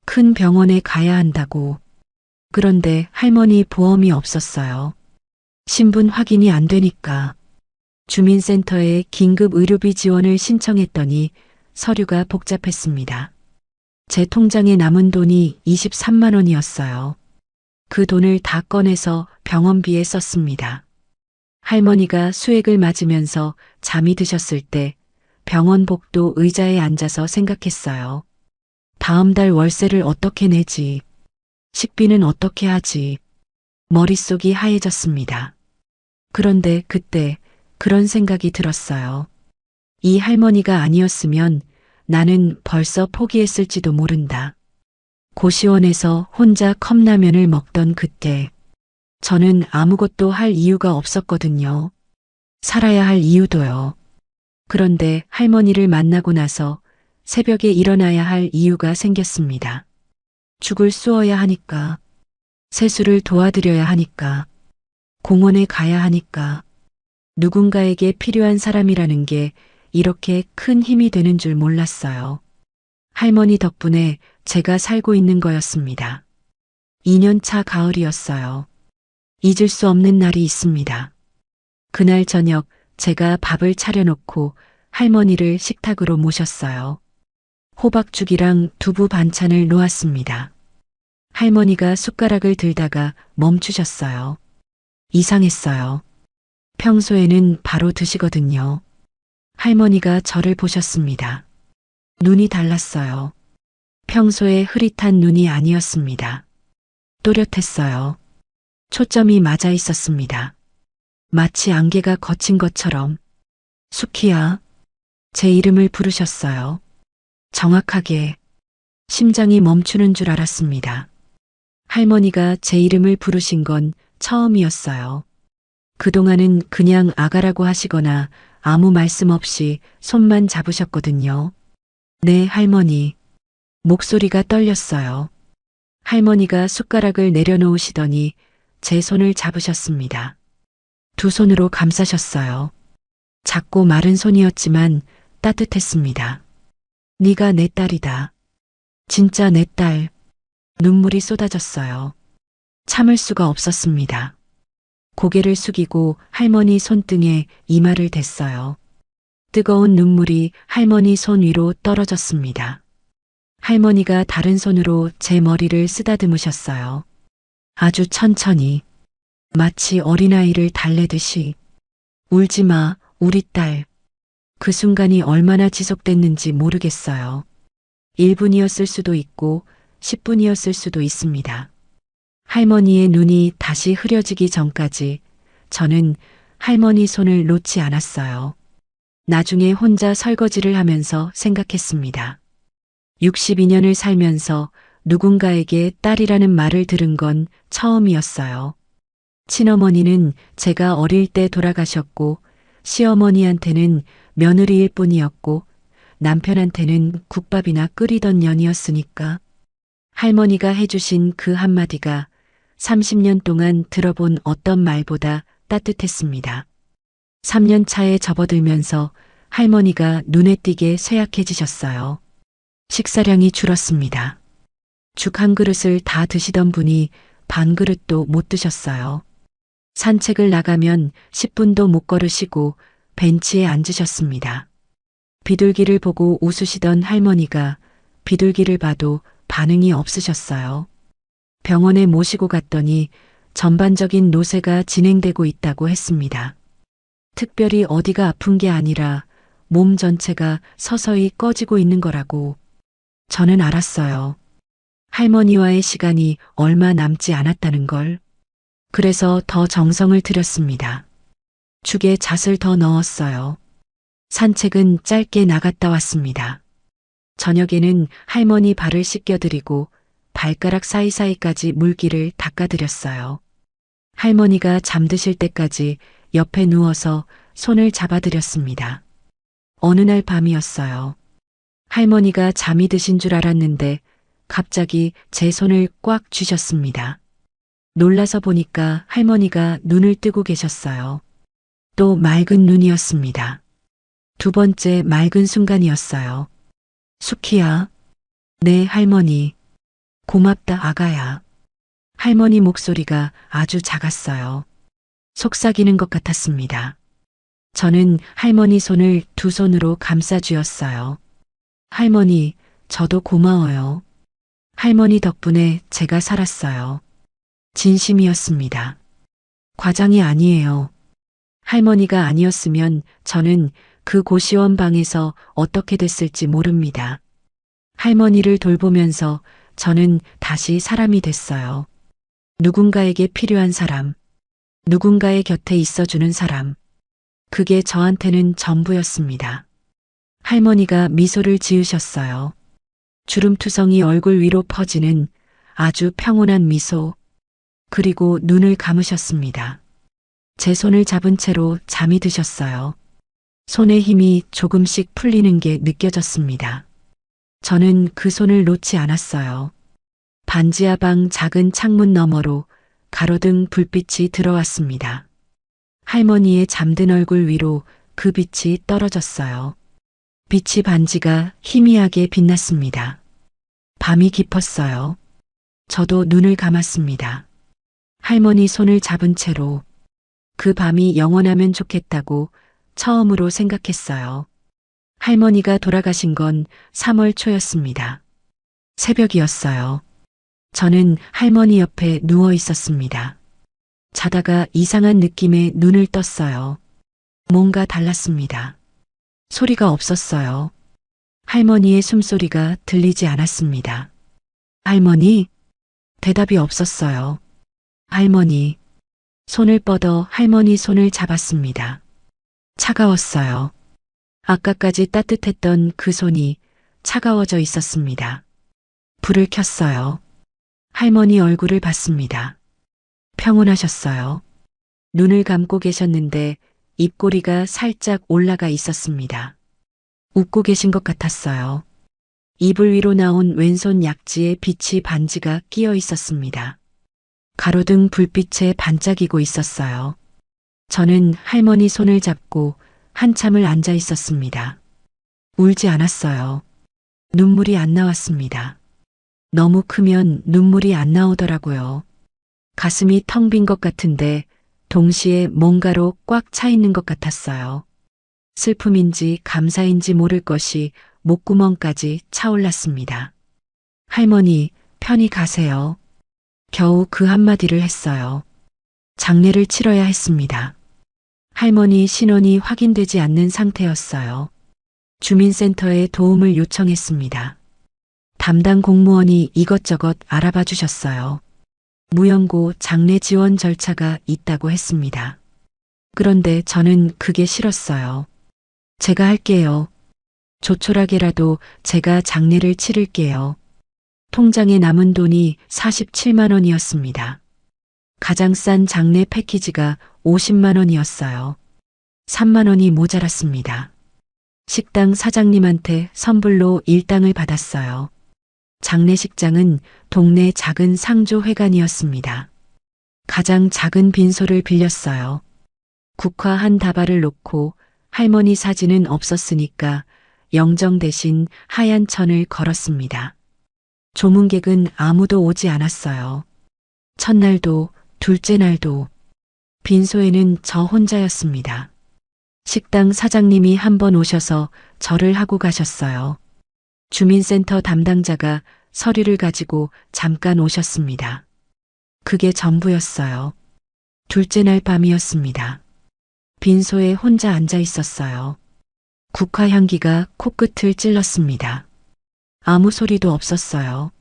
큰 병원에 가야 한다고. 그런데 할머니 보험이 없었어요. 신분 확인이 안 되니까. 주민센터에 긴급 의료비 지원을 신청했더니 서류가 복잡했습니다. 제 통장에 남은 돈이 23만 원이었어요. 그 돈을 다 꺼내서 병원비에 썼습니다. 할머니가 수액을 맞으면서 잠이 드셨을 때 병원 복도 의자에 앉아서 생각했어요. 다음 달 월세를 어떻게 내지? 식비는 어떻게 하지? 머릿속이 하얘졌습니다. 그런데 그때 그런 생각이 들었어요. 이 할머니가 아니었으면 나는 벌써 포기했을지도 모른다. 고시원에서 혼자 컵라면을 먹던 그때 저는 아무것도 할 이유가 없었거든요. 살아야 할 이유도요. 그런데 할머니를 만나고 나서 새벽에 일어나야 할 이유가 생겼습니다. 죽을 쑤어야 하니까, 세수를 도와드려야 하니까, 공원에 가야 하니까, 누군가에게 필요한 사람이라는 게 이렇게 큰 힘이 되는 줄 몰랐어요. 할머니 덕분에 제가 살고 있는 거였습니다. 2년차 가을이었어요. 잊을 수 없는 날이 있습니다. 그날 저녁 제가 밥을 차려놓고 할머니를 식탁으로 모셨어요. 호박죽이랑 두부 반찬을 놓았습니다. 할머니가 숟가락을 들다가 멈추셨어요. 이상했어요. 평소에는 바로 드시거든요. 할머니가 저를 보셨습니다. 눈이 달랐어요. 평소에 흐릿한 눈이 아니었습니다. 또렷했어요. 초점이 맞아 있었습니다. 마치 안개가 거친 것처럼. 수키야, 제 이름을 부르셨어요. 정확하게. 심장이 멈추는 줄 알았습니다. 할머니가 제 이름을 부르신 건 처음이었어요. 그동안은 그냥 아가라고 하시거나 아무 말씀 없이 손만 잡으셨거든요. 네, 할머니. 목소리가 떨렸어요. 할머니가 숟가락을 내려놓으시더니 제 손을 잡으셨습니다. 두 손으로 감싸셨어요. 작고 마른 손이었지만 따뜻했습니다. 네가 내 딸이다. 진짜 내 딸. 눈물이 쏟아졌어요. 참을 수가 없었습니다. 고개를 숙이고 할머니 손등에 이마를 댔어요. 뜨거운 눈물이 할머니 손 위로 떨어졌습니다. 할머니가 다른 손으로 제 머리를 쓰다듬으셨어요. 아주 천천히, 마치 어린아이를 달래듯이. 울지 마, 우리 딸. 그 순간이 얼마나 지속됐는지 모르겠어요. 1분이었을 수도 있고 10분이었을 수도 있습니다. 할머니의 눈이 다시 흐려지기 전까지 저는 할머니 손을 놓지 않았어요. 나중에 혼자 설거지를 하면서 생각했습니다. 62년을 살면서 누군가에게 딸이라는 말을 들은 건 처음이었어요. 친어머니는 제가 어릴 때 돌아가셨고, 시어머니한테는 며느리일 뿐이었고, 남편한테는 국밥이나 끓이던 년이었으니까 할머니가 해주신 그 한마디가 30년 동안 들어본 어떤 말보다 따뜻했습니다. 3년 차에 접어들면서 할머니가 눈에 띄게 쇠약해지셨어요. 식사량이 줄었습니다. 죽 한 그릇을 다 드시던 분이 반 그릇도 못 드셨어요. 산책을 나가면 10분도 못 걸으시고 벤치에 앉으셨습니다. 비둘기를 보고 웃으시던 할머니가 비둘기를 봐도 반응이 없으셨어요. 병원에 모시고 갔더니 전반적인 노쇠가 진행되고 있다고 했습니다. 특별히 어디가 아픈 게 아니라 몸 전체가 서서히 꺼지고 있는 거라고. 저는 알았어요. 할머니와의 시간이 얼마 남지 않았다는 걸. 그래서 더 정성을 들였습니다. 죽에 잣을 더 넣었어요. 산책은 짧게 나갔다 왔습니다. 저녁에는 할머니 발을 씻겨드리고 발가락 사이사이까지 물기를 닦아드렸어요. 할머니가 잠드실 때까지 옆에 누워서 손을 잡아드렸습니다. 어느 날 밤이었어요. 할머니가 잠이 드신 줄 알았는데 갑자기 제 손을 꽉 쥐셨습니다. 놀라서 보니까 할머니가 눈을 뜨고 계셨어요. 또 맑은 눈이었습니다. 두 번째 맑은 순간이었어요. 수키야. 네, 할머니. 고맙다, 아가야. 할머니 목소리가 아주 작았어요. 속삭이는 것 같았습니다. 저는 할머니 손을 두 손으로 감싸 쥐었어요. 할머니, 저도 고마워요. 할머니 덕분에 제가 살았어요. 진심이었습니다. 과장이 아니에요. 할머니가 아니었으면 저는 그 고시원 방에서 어떻게 됐을지 모릅니다. 할머니를 돌보면서 저는 다시 사람이 됐어요. 누군가에게 필요한 사람, 누군가의 곁에 있어주는 사람. 그게 저한테는 전부였습니다. 할머니가 미소를 지으셨어요. 주름투성이 얼굴 위로 퍼지는 아주 평온한 미소. 그리고 눈을 감으셨습니다. 제 손을 잡은 채로 잠이 드셨어요. 손의 힘이 조금씩 풀리는 게 느껴졌습니다. 저는 그 손을 놓지 않았어요. 반지하 방 작은 창문 너머로 가로등 불빛이 들어왔습니다. 할머니의 잠든 얼굴 위로 그 빛이 떨어졌어요. 빛이 반지가 희미하게 빛났습니다. 밤이 깊었어요. 저도 눈을 감았습니다. 할머니 손을 잡은 채로 그 밤이 영원하면 좋겠다고 처음으로 생각했어요. 할머니가 돌아가신 건 3월 초였습니다. 새벽이었어요. 저는 할머니 옆에 누워 있었습니다. 자다가 이상한 느낌에 눈을 떴어요. 뭔가 달랐습니다. 소리가 없었어요. 할머니의 숨소리가 들리지 않았습니다. 할머니? 대답이 없었어요. 할머니. 손을 뻗어 할머니 손을 잡았습니다. 차가웠어요. 아까까지 따뜻했던 그 손이 차가워져 있었습니다. 불을 켰어요. 할머니 얼굴을 봤습니다. 평온하셨어요. 눈을 감고 계셨는데 입꼬리가 살짝 올라가 있었습니다. 웃고 계신 것 같았어요. 이불 위로 나온 왼손 약지에 빛이 반지가 끼어 있었습니다. 가로등 불빛에 반짝이고 있었어요. 저는 할머니 손을 잡고 한참을 앉아 있었습니다. 울지 않았어요. 눈물이 안 나왔습니다. 너무 크면 눈물이 안 나오더라고요. 가슴이 텅 빈 것 같은데 동시에 뭔가로 꽉 차 있는 것 같았어요. 슬픔인지 감사인지 모를 것이 목구멍까지 차올랐습니다. 할머니, 편히 가세요. 겨우 그 한마디를 했어요. 장례를 치러야 했습니다. 할머니 신원이 확인되지 않는 상태였어요. 주민센터에 도움을 요청했습니다. 담당 공무원이 이것저것 알아봐 주셨어요. 무연고 장례 지원 절차가 있다고 했습니다. 그런데 저는 그게 싫었어요. 제가 할게요. 조촐하게라도 제가 장례를 치를게요. 통장에 남은 돈이 47만 원이었습니다. 가장 싼 장례 패키지가 50만 원이었어요. 3만 원이 모자랐습니다. 식당 사장님한테 선불로 일당을 받았어요. 장례식장은 동네 작은 상조회관이었습니다. 가장 작은 빈소를 빌렸어요. 국화 한 다발을 놓고 할머니 사진은 없었으니까 영정 대신 하얀 천을 걸었습니다. 조문객은 아무도 오지 않았어요. 첫날도 둘째 날도 빈소에는 저 혼자였습니다. 식당 사장님이 한 번 오셔서 절을 하고 가셨어요. 주민센터 담당자가 서류를 가지고 잠깐 오셨습니다. 그게 전부였어요. 둘째 날 밤이었습니다. 빈소에 혼자 앉아 있었어요. 국화 향기가 코끝을 찔렀습니다. 아무 소리도 없었어요.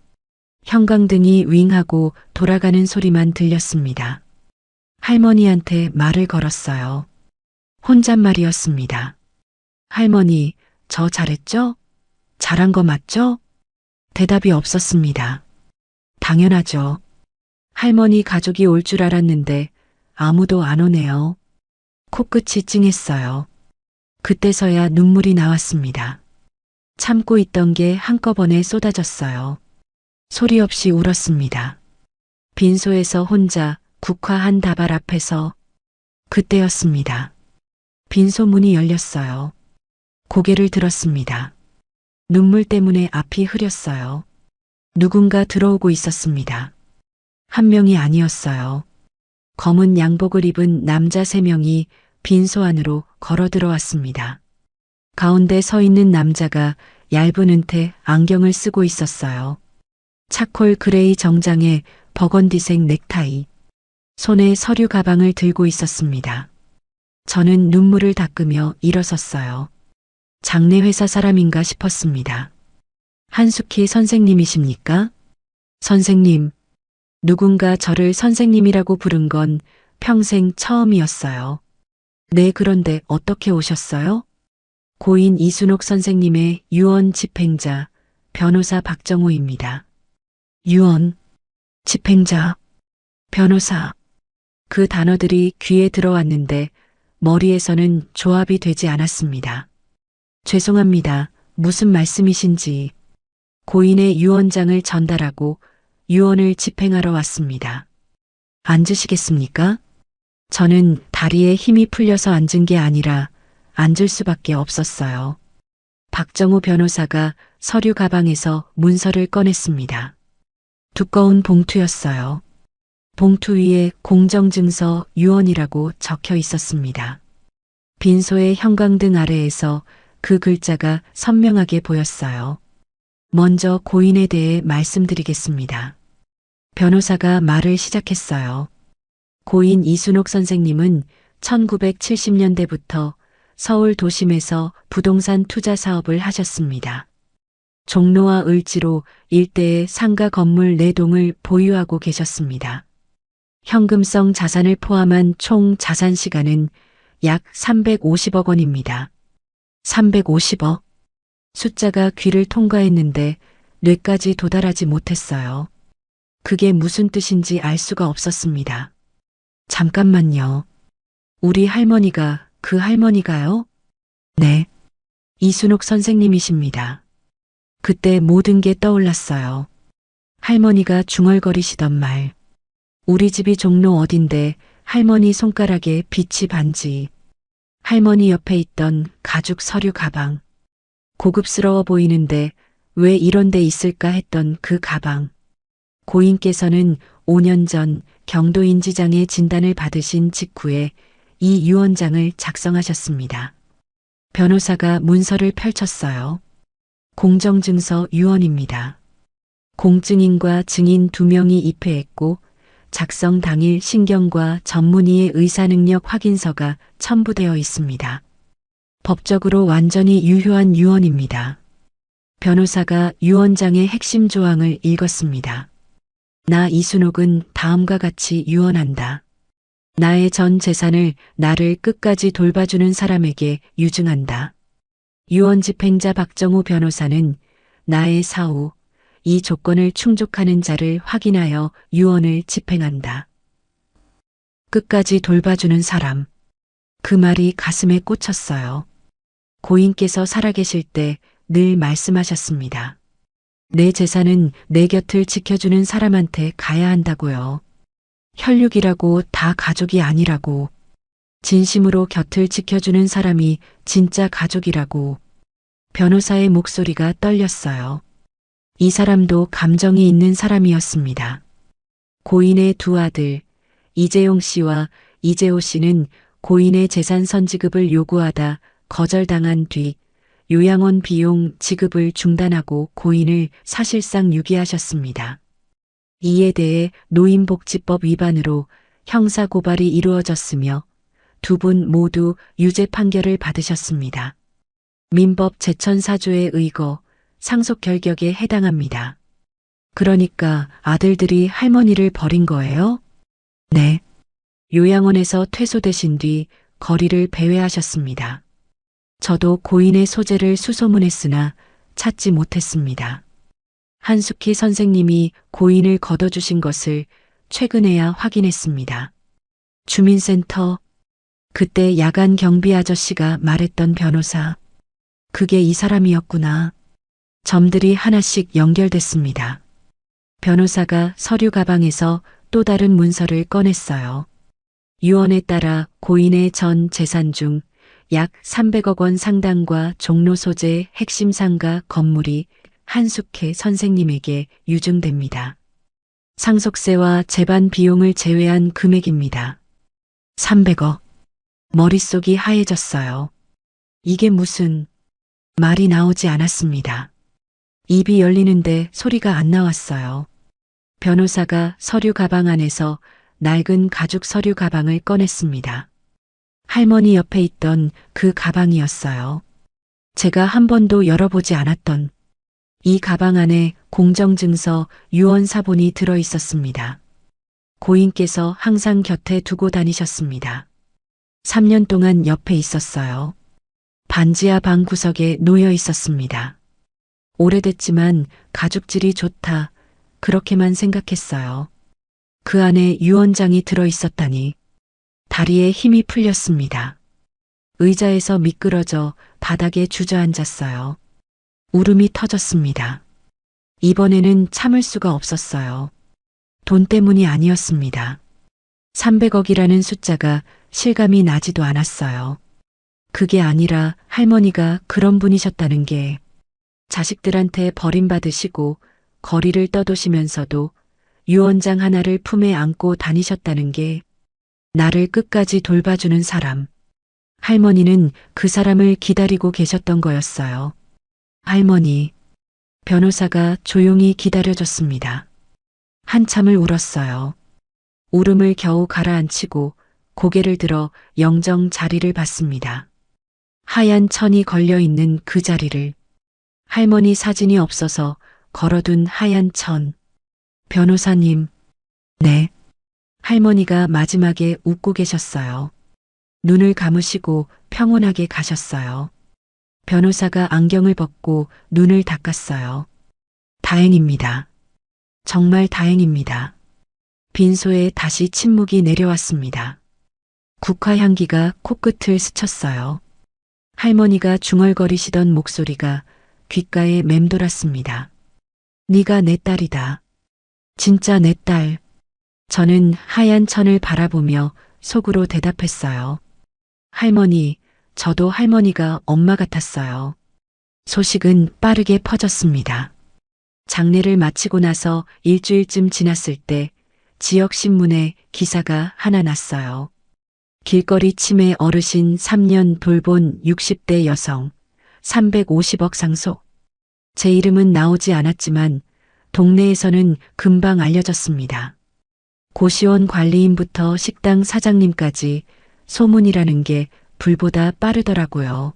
형광등이 윙하고 돌아가는 소리만 들렸습니다. 할머니한테 말을 걸었어요. 혼잣말이었습니다. 할머니, 저 잘했죠? 잘한 거 맞죠? 대답이 없었습니다. 당연하죠. 할머니 가족이 올 줄 알았는데 아무도 안 오네요. 코끝이 찡했어요. 그때서야 눈물이 나왔습니다. 참고 있던 게 한꺼번에 쏟아졌어요. 소리 없이 울었습니다. 빈소에서 혼자 국화 한 다발 앞에서 그때였습니다. 빈소 문이 열렸어요. 고개를 들었습니다. 눈물 때문에 앞이 흐렸어요. 누군가 들어오고 있었습니다. 한 명이 아니었어요. 검은 양복을 입은 남자 3명이 빈소 안으로 걸어 들어왔습니다. 가운데 서 있는 남자가 얇은 은퇴 안경을 쓰고 있었어요. 차콜 그레이 정장에 버건디색 넥타이, 손에 서류 가방을 들고 있었습니다. 저는 눈물을 닦으며 일어섰어요. 장례회사 사람인가 싶었습니다. 한숙희 선생님이십니까? 선생님. 누군가 저를 선생님이라고 부른 건 평생 처음이었어요. 네, 그런데 어떻게 오셨어요? 고인 이순옥 선생님의 유언 집행자, 변호사 박정호입니다. 유언, 집행자, 변호사. 그 단어들이 귀에 들어왔는데 머리에서는 조합이 되지 않았습니다. 죄송합니다. 무슨 말씀이신지. 고인의 유언장을 전달하고 유언을 집행하러 왔습니다. 앉으시겠습니까? 저는 다리에 힘이 풀려서 앉은 게 아니라 앉을 수밖에 없었어요. 박정호 변호사가 서류 가방에서 문서를 꺼냈습니다. 두꺼운 봉투였어요. 봉투 위에 공정증서 유언이라고 적혀 있었습니다. 빈소의 형광등 아래에서 그 글자가 선명하게 보였어요. 먼저 고인에 대해 말씀드리겠습니다. 변호사가 말을 시작했어요. 고인 이순옥 선생님은 1970년대부터 서울 도심에서 부동산 투자 사업을 하셨습니다. 종로와 을지로 일대의 상가 건물 4동을 보유하고 계셨습니다. 현금성 자산을 포함한 총 자산 시가는 약 350억 원입니다. 350억. 숫자가 귀를 통과했는데 뇌까지 도달하지 못했어요. 그게 무슨 뜻인지 알 수가 없었습니다. 잠깐만요. 우리 할머니가 그 할머니가요? 네. 이순옥 선생님이십니다. 그때 모든 게 떠올랐어요. 할머니가 중얼거리시던 말. 우리 집이 종로 어딘데 할머니 손가락에 빛이 반지. 할머니 옆에 있던 가죽 서류 가방. 고급스러워 보이는데 왜 이런 데 있을까 했던 그 가방. 고인께서는 5년 전 경도인지장애 진단을 받으신 직후에 이 유언장을 작성하셨습니다. 변호사가 문서를 펼쳤어요. 공정증서 유언입니다. 공증인과 증인 2명이 입회했고 작성 당일 신경과 전문의의 의사능력 확인서가 첨부되어 있습니다. 법적으로 완전히 유효한 유언입니다. 변호사가 유언장의 핵심 조항을 읽었습니다. 나 이순옥은 다음과 같이 유언한다. 나의 전 재산을 나를 끝까지 돌봐주는 사람에게 유증한다. 유언 집행자 박정호 변호사는 나의 사후, 이 조건을 충족하는 자를 확인하여 유언을 집행한다. 끝까지 돌봐주는 사람. 그 말이 가슴에 꽂혔어요. 고인께서 살아계실 때 늘 말씀하셨습니다. 내 재산은 내 곁을 지켜주는 사람한테 가야 한다고요. 혈육이라고 다 가족이 아니라고. 진심으로 곁을 지켜주는 사람이 진짜 가족이라고. 변호사의 목소리가 떨렸어요. 이 사람도 감정이 있는 사람이었습니다. 고인의 두 아들, 이재용 씨와 이재호 씨는 고인의 재산 선지급을 요구하다 거절당한 뒤 요양원 비용 지급을 중단하고 고인을 사실상 유기하셨습니다. 이에 대해 노인복지법 위반으로 형사고발이 이루어졌으며 두 분 모두 유죄 판결을 받으셨습니다. 민법 제1004조의 의거, 상속 결격에 해당합니다. 그러니까 아들들이 할머니를 버린 거예요? 네. 요양원에서 퇴소되신 뒤 거리를 배회하셨습니다. 저도 고인의 소재를 수소문했으나 찾지 못했습니다. 한숙희 선생님이 고인을 걷어주신 것을 최근에야 확인했습니다. 주민센터, 그때 야간 경비 아저씨가 말했던 변호사, 그게 이 사람이었구나. 점들이 하나씩 연결됐습니다. 변호사가 서류 가방에서 또 다른 문서를 꺼냈어요. 유언에 따라 고인의 전 재산 중 약 300억 원 상당과 종로 소재 핵심 상가 건물이 한숙혜 선생님에게 유증됩니다. 상속세와 재반 비용을 제외한 금액입니다. 300억. 머릿속이 하얘졌어요. 이게 무슨 말이 나오지 않았습니다. 입이 열리는데 소리가 안 나왔어요. 변호사가 서류 가방 안에서 낡은 가죽 서류 가방을 꺼냈습니다. 할머니 옆에 있던 그 가방이었어요. 제가 한 번도 열어보지 않았던 이 가방 안에 공정증서 유언 사본이 들어 있었습니다. 고인께서 항상 곁에 두고 다니셨습니다. 3년 동안 옆에 있었어요. 반지하 방 구석에 놓여 있었습니다. 오래됐지만 가죽질이 좋다. 그렇게만 생각했어요. 그 안에 유언장이 들어 있었다니. 다리에 힘이 풀렸습니다. 의자에서 미끄러져 바닥에 주저앉았어요. 울음이 터졌습니다. 이번에는 참을 수가 없었어요. 돈 때문이 아니었습니다. 300억이라는 숫자가 실감이 나지도 않았어요. 그게 아니라 할머니가 그런 분이셨다는 게, 자식들한테 버림받으시고 거리를 떠도시면서도 유언장 하나를 품에 안고 다니셨다는 게, 나를 끝까지 돌봐주는 사람. 할머니는 그 사람을 기다리고 계셨던 거였어요. 할머니. 변호사가 조용히 기다려줬습니다. 한참을 울었어요. 울음을 겨우 가라앉히고 고개를 들어 영정 자리를 봤습니다. 하얀 천이 걸려있는 그 자리를. 할머니 사진이 없어서 걸어둔 하얀 천. 변호사님. 네. 할머니가 마지막에 웃고 계셨어요. 눈을 감으시고 평온하게 가셨어요. 변호사가 안경을 벗고 눈을 닦았어요. 다행입니다. 정말 다행입니다. 빈소에 다시 침묵이 내려왔습니다. 국화 향기가 코끝을 스쳤어요. 할머니가 중얼거리시던 목소리가 귓가에 맴돌았습니다. 네가 내 딸이다. 진짜 내 딸. 저는 하얀 천을 바라보며 속으로 대답했어요. 할머니, 저도 할머니가 엄마 같았어요. 소식은 빠르게 퍼졌습니다. 장례를 마치고 나서 일주일쯤 지났을 때 지역신문에 기사가 하나 났어요. 길거리 치매 어르신 3년 돌본 60대 여성, 350억 상속. 제 이름은 나오지 않았지만 동네에서는 금방 알려졌습니다. 고시원 관리인부터 식당 사장님까지 소문이라는 게 불보다 빠르더라고요.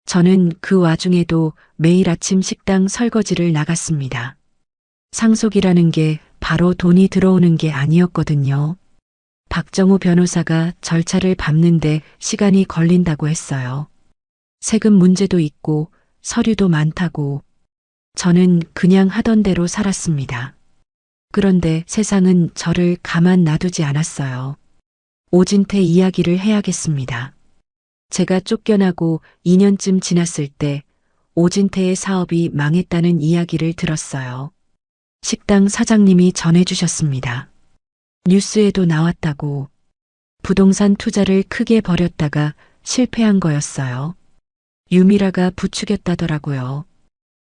저는 그 와중에도 매일 아침 식당 설거지를 나갔습니다. 상속이라는 게 바로 돈이 들어오는 게 아니었거든요. 박정우 변호사가 절차를 밟는데 시간이 걸린다고 했어요. 세금 문제도 있고 서류도 많다고. 저는 그냥 하던 대로 살았습니다. 그런데 세상은 저를 가만 놔두지 않았어요. 오진태 이야기를 해야겠습니다. 제가 쫓겨나고 2년쯤 지났을 때 오진태의 사업이 망했다는 이야기를 들었어요. 식당 사장님이 전해주셨습니다. 뉴스에도 나왔다고. 부동산 투자를 크게 벌였다가 실패한 거였어요. 유미라가 부추겼다더라고요.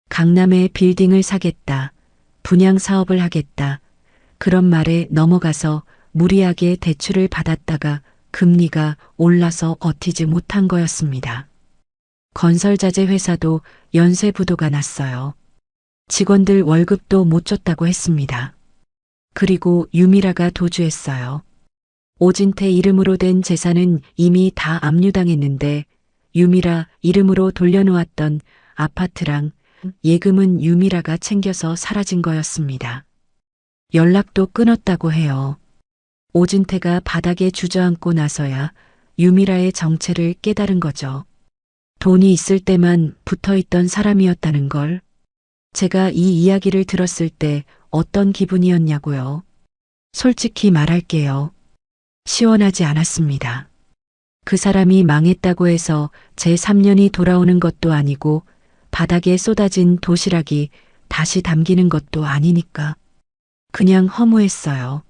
강남에 빌딩을 사겠다. 분양 사업을 하겠다. 그런 말에 넘어가서 무리하게 대출을 받았다가 금리가 올라서 버티지 못한 거였습니다. 건설자재 회사도 연쇄 부도가 났어요. 직원들 월급도 못 줬다고 했습니다. 그리고 유미라가 도주했어요. 오진태 이름으로 된 재산은 이미 다 압류당했는데 유미라 이름으로 돌려놓았던 아파트랑 예금은 유미라가 챙겨서 사라진 거였습니다. 연락도 끊었다고 해요. 오진태가 바닥에 주저앉고 나서야 유미라의 정체를 깨달은 거죠. 돈이 있을 때만 붙어있던 사람이었다는 걸. 제가 이 이야기를 들었을 때 어떤 기분이었냐고요. 솔직히 말할게요. 시원하지 않았습니다. 그 사람이 망했다고 해서 제 3년이 돌아오는 것도 아니고 바닥에 쏟아진 도시락이 다시 담기는 것도 아니니까. 그냥 허무했어요.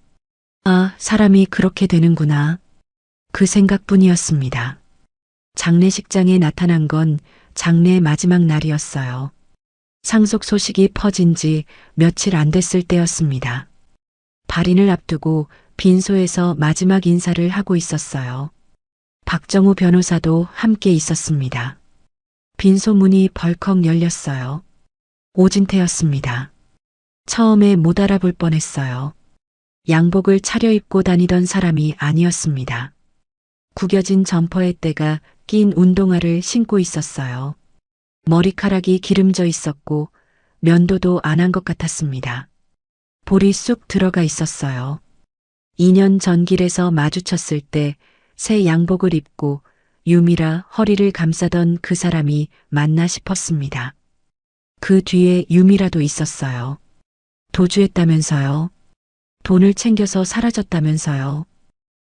아, 사람이 그렇게 되는구나. 그 생각뿐이었습니다. 장례식장에 나타난 건 장례 마지막 날이었어요. 상속 소식이 퍼진 지 며칠 안 됐을 때였습니다. 발인을 앞두고 빈소에서 마지막 인사를 하고 있었어요. 박정우 변호사도 함께 있었습니다. 빈소 문이 벌컥 열렸어요. 오진태였습니다. 처음에 못 알아볼 뻔했어요. 양복을 차려입고 다니던 사람이 아니었습니다. 구겨진 점퍼의 때가 낀 운동화를 신고 있었어요. 머리카락이 기름져 있었고 면도도 안 한 것 같았습니다. 볼이 쑥 들어가 있었어요. 2년 전 길에서 마주쳤을 때 새 양복을 입고 유미라 허리를 감싸던 그 사람이 맞나 싶었습니다. 그 뒤에 유미라도 있었어요. 도주했다면서요. 돈을 챙겨서 사라졌다면서요.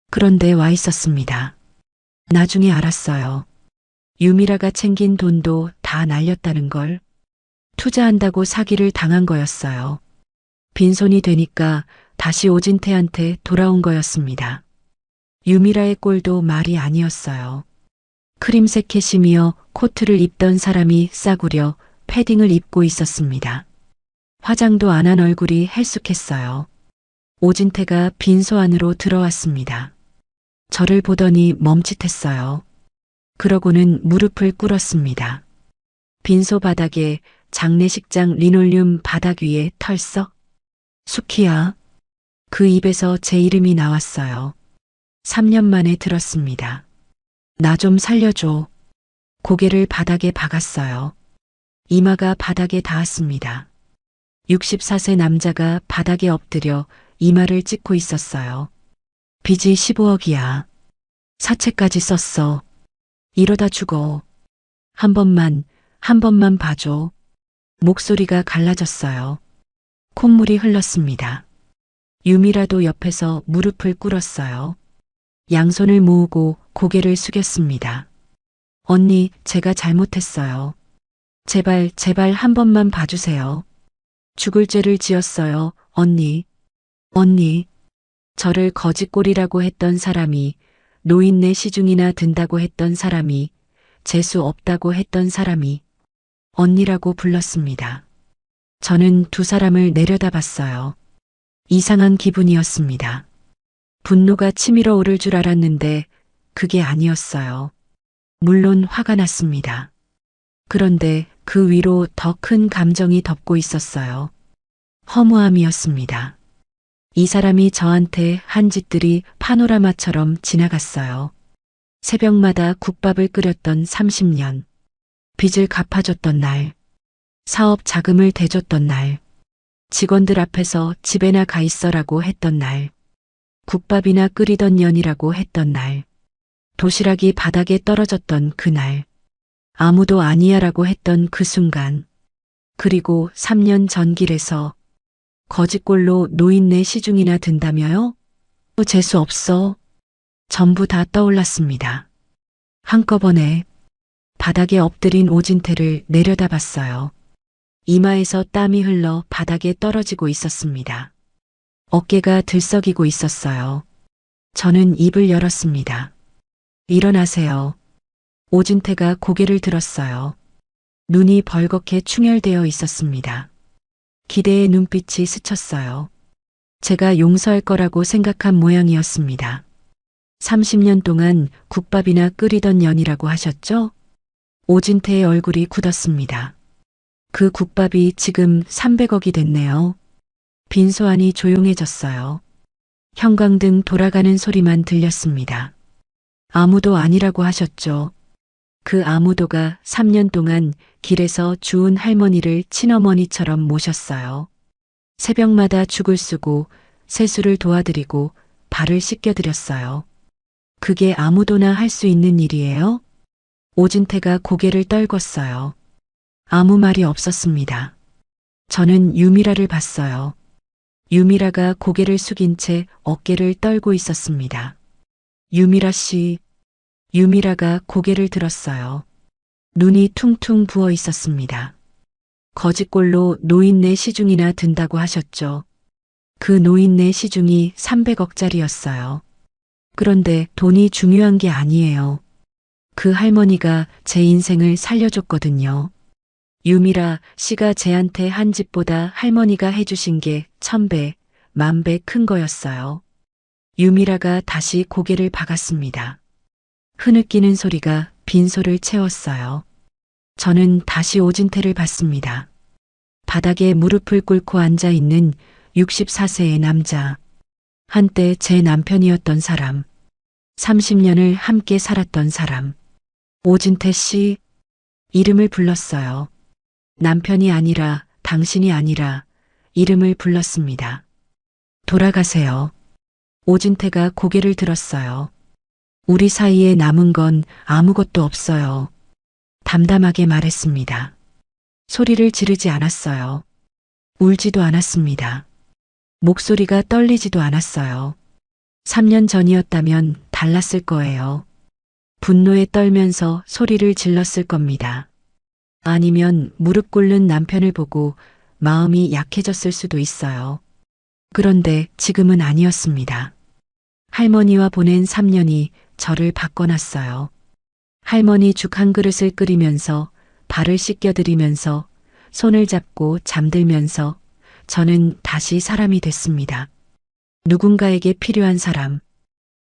그런데 와 있었습니다. 나중에 알았어요. 유미라가 챙긴 돈도 다 날렸다는 걸. 투자한다고 사기를 당한 거였어요. 빈손이 되니까 다시 오진태한테 돌아온 거였습니다. 유미라의 꼴도 말이 아니었어요. 크림색 캐시미어 코트를 입던 사람이 싸구려 패딩을 입고 있었습니다. 화장도 안 한 얼굴이 헬쑥했어요. 오진태가 빈소 안으로 들어왔습니다. 저를 보더니 멈칫했어요. 그러고는 무릎을 꿇었습니다. 빈소 바닥에 장례식장 리놀륨 바닥 위에 털썩. 수키야. 그 입에서 제 이름이 나왔어요. 3년 만에 들었습니다. 나 좀 살려줘. 고개를 바닥에 박았어요. 이마가 바닥에 닿았습니다. 64세 남자가 바닥에 엎드려 이마를 찍고 있었어요. 빚이 15억이야. 사채까지 썼어. 이러다 죽어. 한 번만 봐줘. 목소리가 갈라졌어요. 콧물이 흘렀습니다. 유미라도 옆에서 무릎을 꿇었어요. 양손을 모으고 고개를 숙였습니다. 언니, 제가 잘못했어요. 제발 한 번만 봐주세요. 죽을 죄를 지었어요, 언니. 언니. 저를 거짓골이라고 했던 사람이, 노인네 시중이나 든다고 했던 사람이, 재수 없다고 했던 사람이 언니라고 불렀습니다. 저는 두 사람을 내려다봤어요. 이상한 기분이었습니다. 분노가 치밀어 오를 줄 알았는데 그게 아니었어요. 물론 화가 났습니다. 그런데 그 위로 더 큰 감정이 덮고 있었어요. 허무함이었습니다. 이 사람이 저한테 한 짓들이 파노라마처럼 지나갔어요. 새벽마다 국밥을 끓였던 30년. 빚을 갚아줬던 날. 사업 자금을 대줬던 날. 직원들 앞에서 집에나 가 있어라고 했던 날. 국밥이나 끓이던 년이라고 했던 날. 도시락이 바닥에 떨어졌던 그날. 아무도 아니야라고 했던 그 순간. 그리고 3년 전 길에서 거짓골로 노인네 시중이나 든다며요? 재수 없어. 전부 다 떠올랐습니다. 한꺼번에 바닥에 엎드린 오진태를 내려다봤어요. 이마에서 땀이 흘러 바닥에 떨어지고 있었습니다. 어깨가 들썩이고 있었어요. 저는 입을 열었습니다. 일어나세요. 오진태가 고개를 들었어요. 눈이 벌겋게 충혈되어 있었습니다. 기대의 눈빛이 스쳤어요. 제가 용서할 거라고 생각한 모양이었습니다. 30년 동안 국밥이나 끓이던 년이라고 하셨죠? 오진태의 얼굴이 굳었습니다. 그 국밥이 지금 300억이 됐네요. 빈소안이 조용해졌어요. 형광등 돌아가는 소리만 들렸습니다. 아무도 아니라고 하셨죠. 그 아무도가 3년 동안 길에서 주운 할머니를 친어머니처럼 모셨어요. 새벽마다 죽을 쓰고 세수를 도와드리고 발을 씻겨드렸어요. 그게 아무도나 할 수 있는 일이에요? 오진태가 고개를 떨궜어요. 아무 말이 없었습니다. 저는 유미라를 봤어요. 유미라가 고개를 숙인 채 어깨를 떨고 있었습니다. 유미라 씨. 유미라가 고개를 들었어요. 눈이 퉁퉁 부어 있었습니다. 거짓골로 노인네 시중이나 든다고 하셨죠. 그 노인네 시중이 300억짜리였어요. 그런데 돈이 중요한 게 아니에요. 그 할머니가 제 인생을 살려줬거든요. 유미라 씨가 제한테 한 집보다 할머니가 해주신 게 1000배, 10,000배 큰 거였어요. 유미라가 다시 고개를 박았습니다. 흐느끼는 소리가 빈소를 채웠어요. 저는 다시 오진태를 봤습니다. 바닥에 무릎을 꿇고 앉아있는 64세의 남자. 한때 제 남편이었던 사람. 30년을 함께 살았던 사람. 오진태 씨. 이름을 불렀어요. 남편이 아니라 당신이 아니라 이름을 불렀습니다. 돌아가세요. 오진태가 고개를 들었어요. 우리 사이에 남은 건 아무것도 없어요. 담담하게 말했습니다. 소리를 지르지 않았어요. 울지도 않았습니다. 목소리가 떨리지도 않았어요. 3년 전이었다면 달랐을 거예요. 분노에 떨면서 소리를 질렀을 겁니다. 아니면 무릎 꿇는 남편을 보고 마음이 약해졌을 수도 있어요. 그런데 지금은 아니었습니다. 할머니와 보낸 3년이 저를 바꿔놨어요. 할머니 죽 한 그릇을 끓이면서 발을 씻겨드리면서 손을 잡고 잠들면서 저는 다시 사람이 됐습니다. 누군가에게 필요한 사람,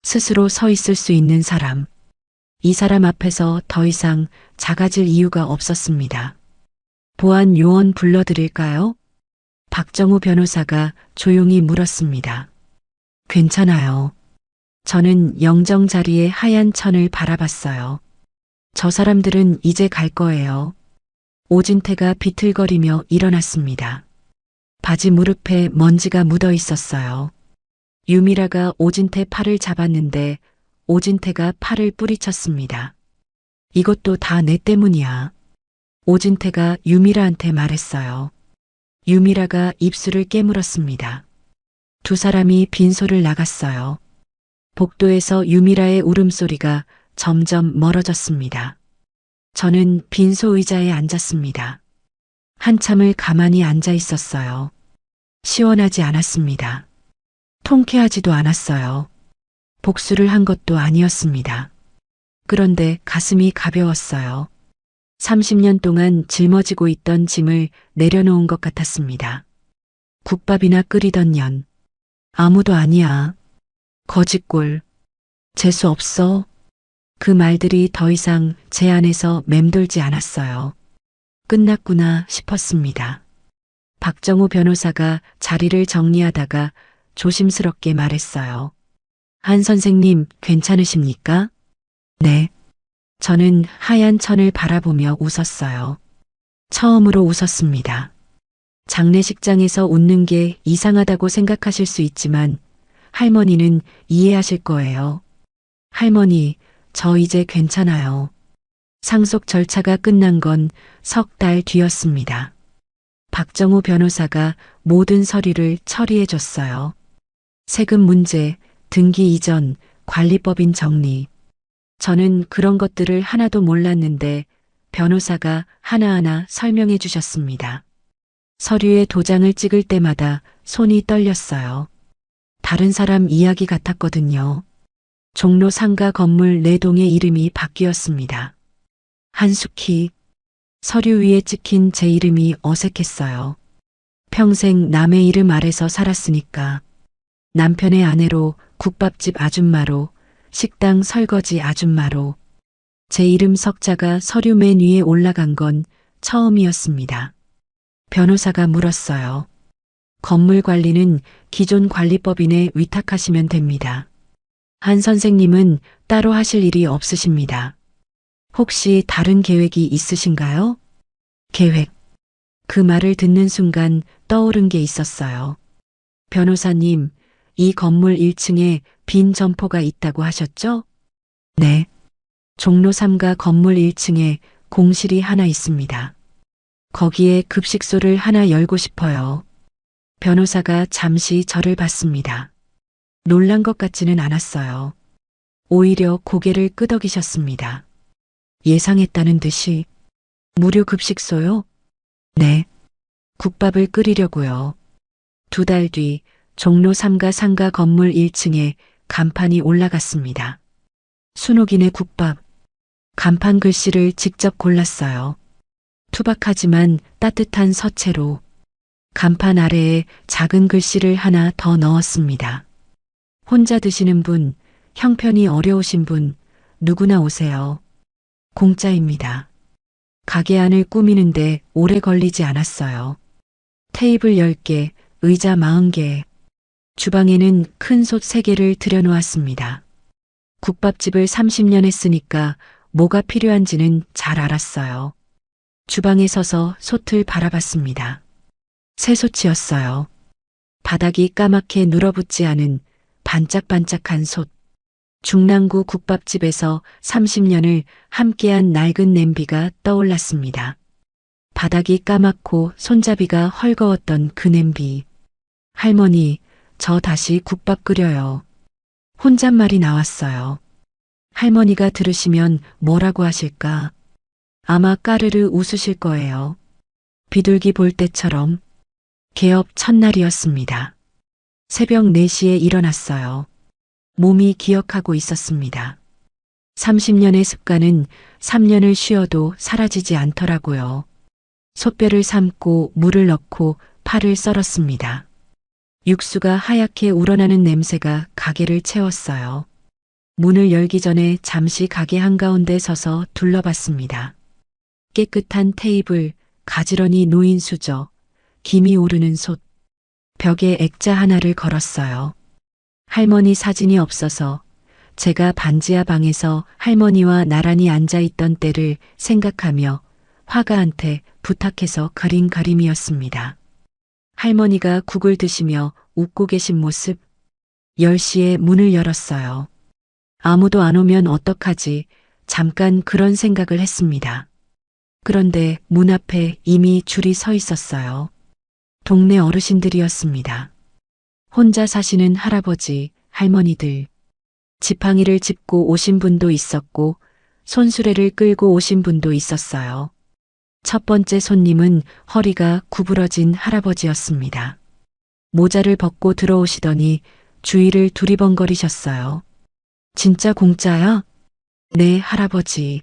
스스로 서 있을 수 있는 사람, 이 사람 앞에서 더 이상 작아질 이유가 없었습니다. 보안 요원 불러드릴까요? 박정우 변호사가 조용히 물었습니다. 괜찮아요. 저는 영정 자리의 하얀 천을 바라봤어요. 저 사람들은 이제 갈 거예요. 오진태가 비틀거리며 일어났습니다. 바지 무릎에 먼지가 묻어 있었어요. 유미라가 오진태 팔을 잡았는데 오진태가 팔을 뿌리쳤습니다. 이것도 다 내 때문이야. 오진태가 유미라한테 말했어요. 유미라가 입술을 깨물었습니다. 두 사람이 빈소를 나갔어요. 복도에서 유미라의 울음소리가 점점 멀어졌습니다. 저는 빈소 의자에 앉았습니다. 한참을 가만히 앉아 있었어요. 시원하지 않았습니다. 통쾌하지도 않았어요. 복수를 한 것도 아니었습니다. 그런데 가슴이 가벼웠어요. 30년 동안 짊어지고 있던 짐을 내려놓은 것 같았습니다. 국밥이나 끓이던 년. 아무도 아니야. 거짓골. 재수 없어. 그 말들이 더 이상 제 안에서 맴돌지 않았어요. 끝났구나 싶었습니다. 박정우 변호사가 자리를 정리하다가 조심스럽게 말했어요. 한 선생님 괜찮으십니까? 네. 저는 하얀 천을 바라보며 웃었어요. 처음으로 웃었습니다. 장례식장에서 웃는 게 이상하다고 생각하실 수 있지만 할머니는 이해하실 거예요. 할머니, 저 이제 괜찮아요. 상속 절차가 끝난 건 석 달 뒤였습니다. 박정우 변호사가 모든 서류를 처리해 줬어요. 세금 문제, 등기 이전, 관리법인 정리. 저는 그런 것들을 하나도 몰랐는데 변호사가 하나하나 설명해 주셨습니다. 서류에 도장을 찍을 때마다 손이 떨렸어요. 다른 사람 이야기 같았거든요. 종로 상가 건물 4동의 이름이 바뀌었습니다. 한숙희. 서류 위에 찍힌 제 이름이 어색했어요. 평생 남의 이름 아래서 살았으니까. 남편의 아내로, 국밥집 아줌마로, 식당 설거지 아줌마로. 제 이름 석자가 서류 맨 위에 올라간 건 처음이었습니다. 변호사가 물었어요. 건물 관리는 기존 관리법인에 위탁하시면 됩니다. 한 선생님은 따로 하실 일이 없으십니다. 혹시 다른 계획이 있으신가요? 계획. 그 말을 듣는 순간 떠오른 게 있었어요. 변호사님, 이 건물 1층에 빈 점포가 있다고 하셨죠? 네. 종로 3가 건물 1층에 공실이 하나 있습니다. 거기에 급식소를 하나 열고 싶어요. 변호사가 잠시 저를 봤습니다. 놀란 것 같지는 않았어요. 오히려 고개를 끄덕이셨습니다. 예상했다는 듯이. 무료 급식소요? 네. 국밥을 끓이려고요. 2달 뒤 종로 3가 상가 건물 1층에 간판이 올라갔습니다. 순옥인의 국밥. 간판 글씨를 직접 골랐어요. 투박하지만 따뜻한 서체로. 간판 아래에 작은 글씨를 하나 더 넣었습니다. 혼자 드시는 분, 형편이 어려우신 분, 누구나 오세요. 공짜입니다. 가게 안을 꾸미는데 오래 걸리지 않았어요. 테이블 10개, 의자 40개. 주방에는 큰 솥 3개를 들여놓았습니다. 국밥집을 30년 했으니까 뭐가 필요한지는 잘 알았어요. 주방에 서서 솥을 바라봤습니다. 새 솥이었어요. 바닥이 까맣게 눌어붙지 않은 반짝반짝한 솥. 중랑구 국밥집에서 30년을 함께한 낡은 냄비가 떠올랐습니다. 바닥이 까맣고 손잡이가 헐거웠던 그 냄비. 할머니, 저 다시 국밥 끓여요. 혼잣말이 나왔어요. 할머니가 들으시면 뭐라고 하실까? 아마 까르르 웃으실 거예요. 비둘기 볼 때처럼. 개업 첫날이었습니다. 새벽 4시에 일어났어요. 몸이 기억하고 있었습니다. 30년의 습관은 3년을 쉬어도 사라지지 않더라고요. 솥뼈를 삶고 물을 넣고 파를 썰었습니다. 육수가 하얗게 우러나는 냄새가 가게를 채웠어요. 문을 열기 전에 잠시 가게 한가운데 서서 둘러봤습니다. 깨끗한 테이블, 가지런히 놓인 수저, 김이 오르는 솥, 벽에 액자 하나를 걸었어요. 할머니 사진이 없어서 제가 반지하 방에서 할머니와 나란히 앉아있던 때를 생각하며 화가한테 부탁해서 그린 그림이었습니다. 할머니가 국을 드시며 웃고 계신 모습. 10시에 문을 열었어요. 아무도 안 오면 어떡하지? 잠깐 그런 생각을 했습니다. 그런데 문 앞에 이미 줄이 서 있었어요. 동네 어르신들이었습니다. 혼자 사시는 할아버지, 할머니들. 지팡이를 짚고 오신 분도 있었고 손수레를 끌고 오신 분도 있었어요. 첫 번째 손님은 허리가 구부러진 할아버지였습니다. 모자를 벗고 들어오시더니 주위를 두리번거리셨어요. 진짜 공짜야? 네, 할아버지.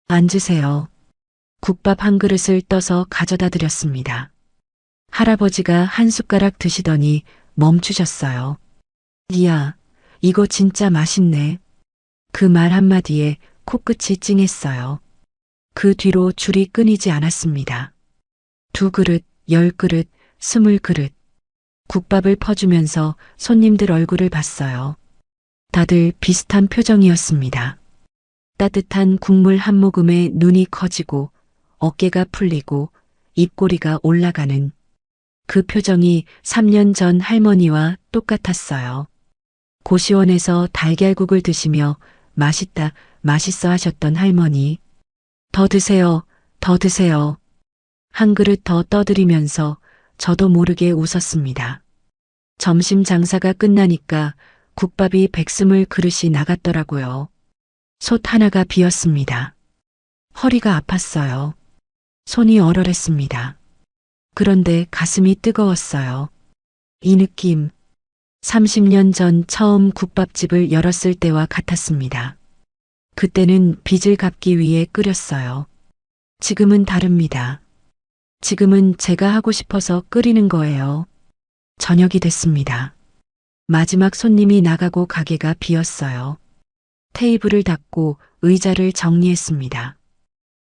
앉으세요. 국밥 한 그릇을 떠서 가져다 드렸습니다. 할아버지가 한 숟가락 드시더니 멈추셨어요. 이야, 이거 진짜 맛있네. 그 말 한마디에 코끝이 찡했어요. 그 뒤로 줄이 끊이지 않았습니다. 2그릇, 10그릇, 20그릇. 국밥을 퍼주면서 손님들 얼굴을 봤어요. 다들 비슷한 표정이었습니다. 따뜻한 국물 한 모금에 눈이 커지고 어깨가 풀리고 입꼬리가 올라가는 그 표정이 3년 전 할머니와 똑같았어요. 고시원에서 달걀국을 드시며 맛있다, 맛있어 하셨던 할머니. 더 드세요, 더 드세요. 한 그릇 더 떠드리면서 저도 모르게 웃었습니다. 점심 장사가 끝나니까 국밥이 120 그릇이 나갔더라고요. 솥 하나가 비었습니다. 허리가 아팠어요. 손이 얼얼했습니다. 그런데 가슴이 뜨거웠어요. 이 느낌, 30년 전 처음 국밥집을 열었을 때와 같았습니다. 그때는 빚을 갚기 위해 끓였어요. 지금은 다릅니다. 지금은 제가 하고 싶어서 끓이는 거예요. 저녁이 됐습니다. 마지막 손님이 나가고 가게가 비었어요. 테이블을 닫고 의자를 정리했습니다.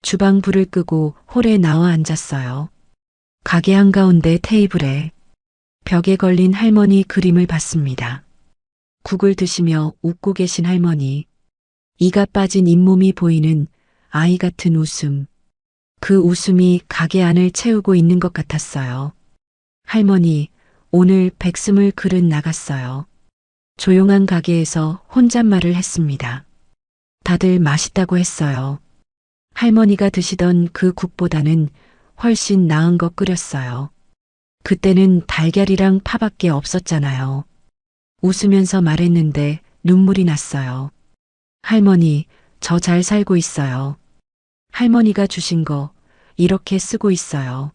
주방 불을 끄고 홀에 나와 앉았어요. 가게 한가운데 테이블에 벽에 걸린 할머니 그림을 봤습니다. 국을 드시며 웃고 계신 할머니, 이가 빠진 잇몸이 보이는 아이 같은 웃음. 그 웃음이 가게 안을 채우고 있는 것 같았어요. 할머니, 오늘 백스물 그릇 나갔어요. 조용한 가게에서 혼잣말을 했습니다. 다들 맛있다고 했어요. 할머니가 드시던 그 국보다는 훨씬 나은 거 끓였어요. 그때는 달걀이랑 파밖에 없었잖아요. 웃으면서 말했는데 눈물이 났어요. 할머니, 저 잘 살고 있어요. 할머니가 주신 거 이렇게 쓰고 있어요.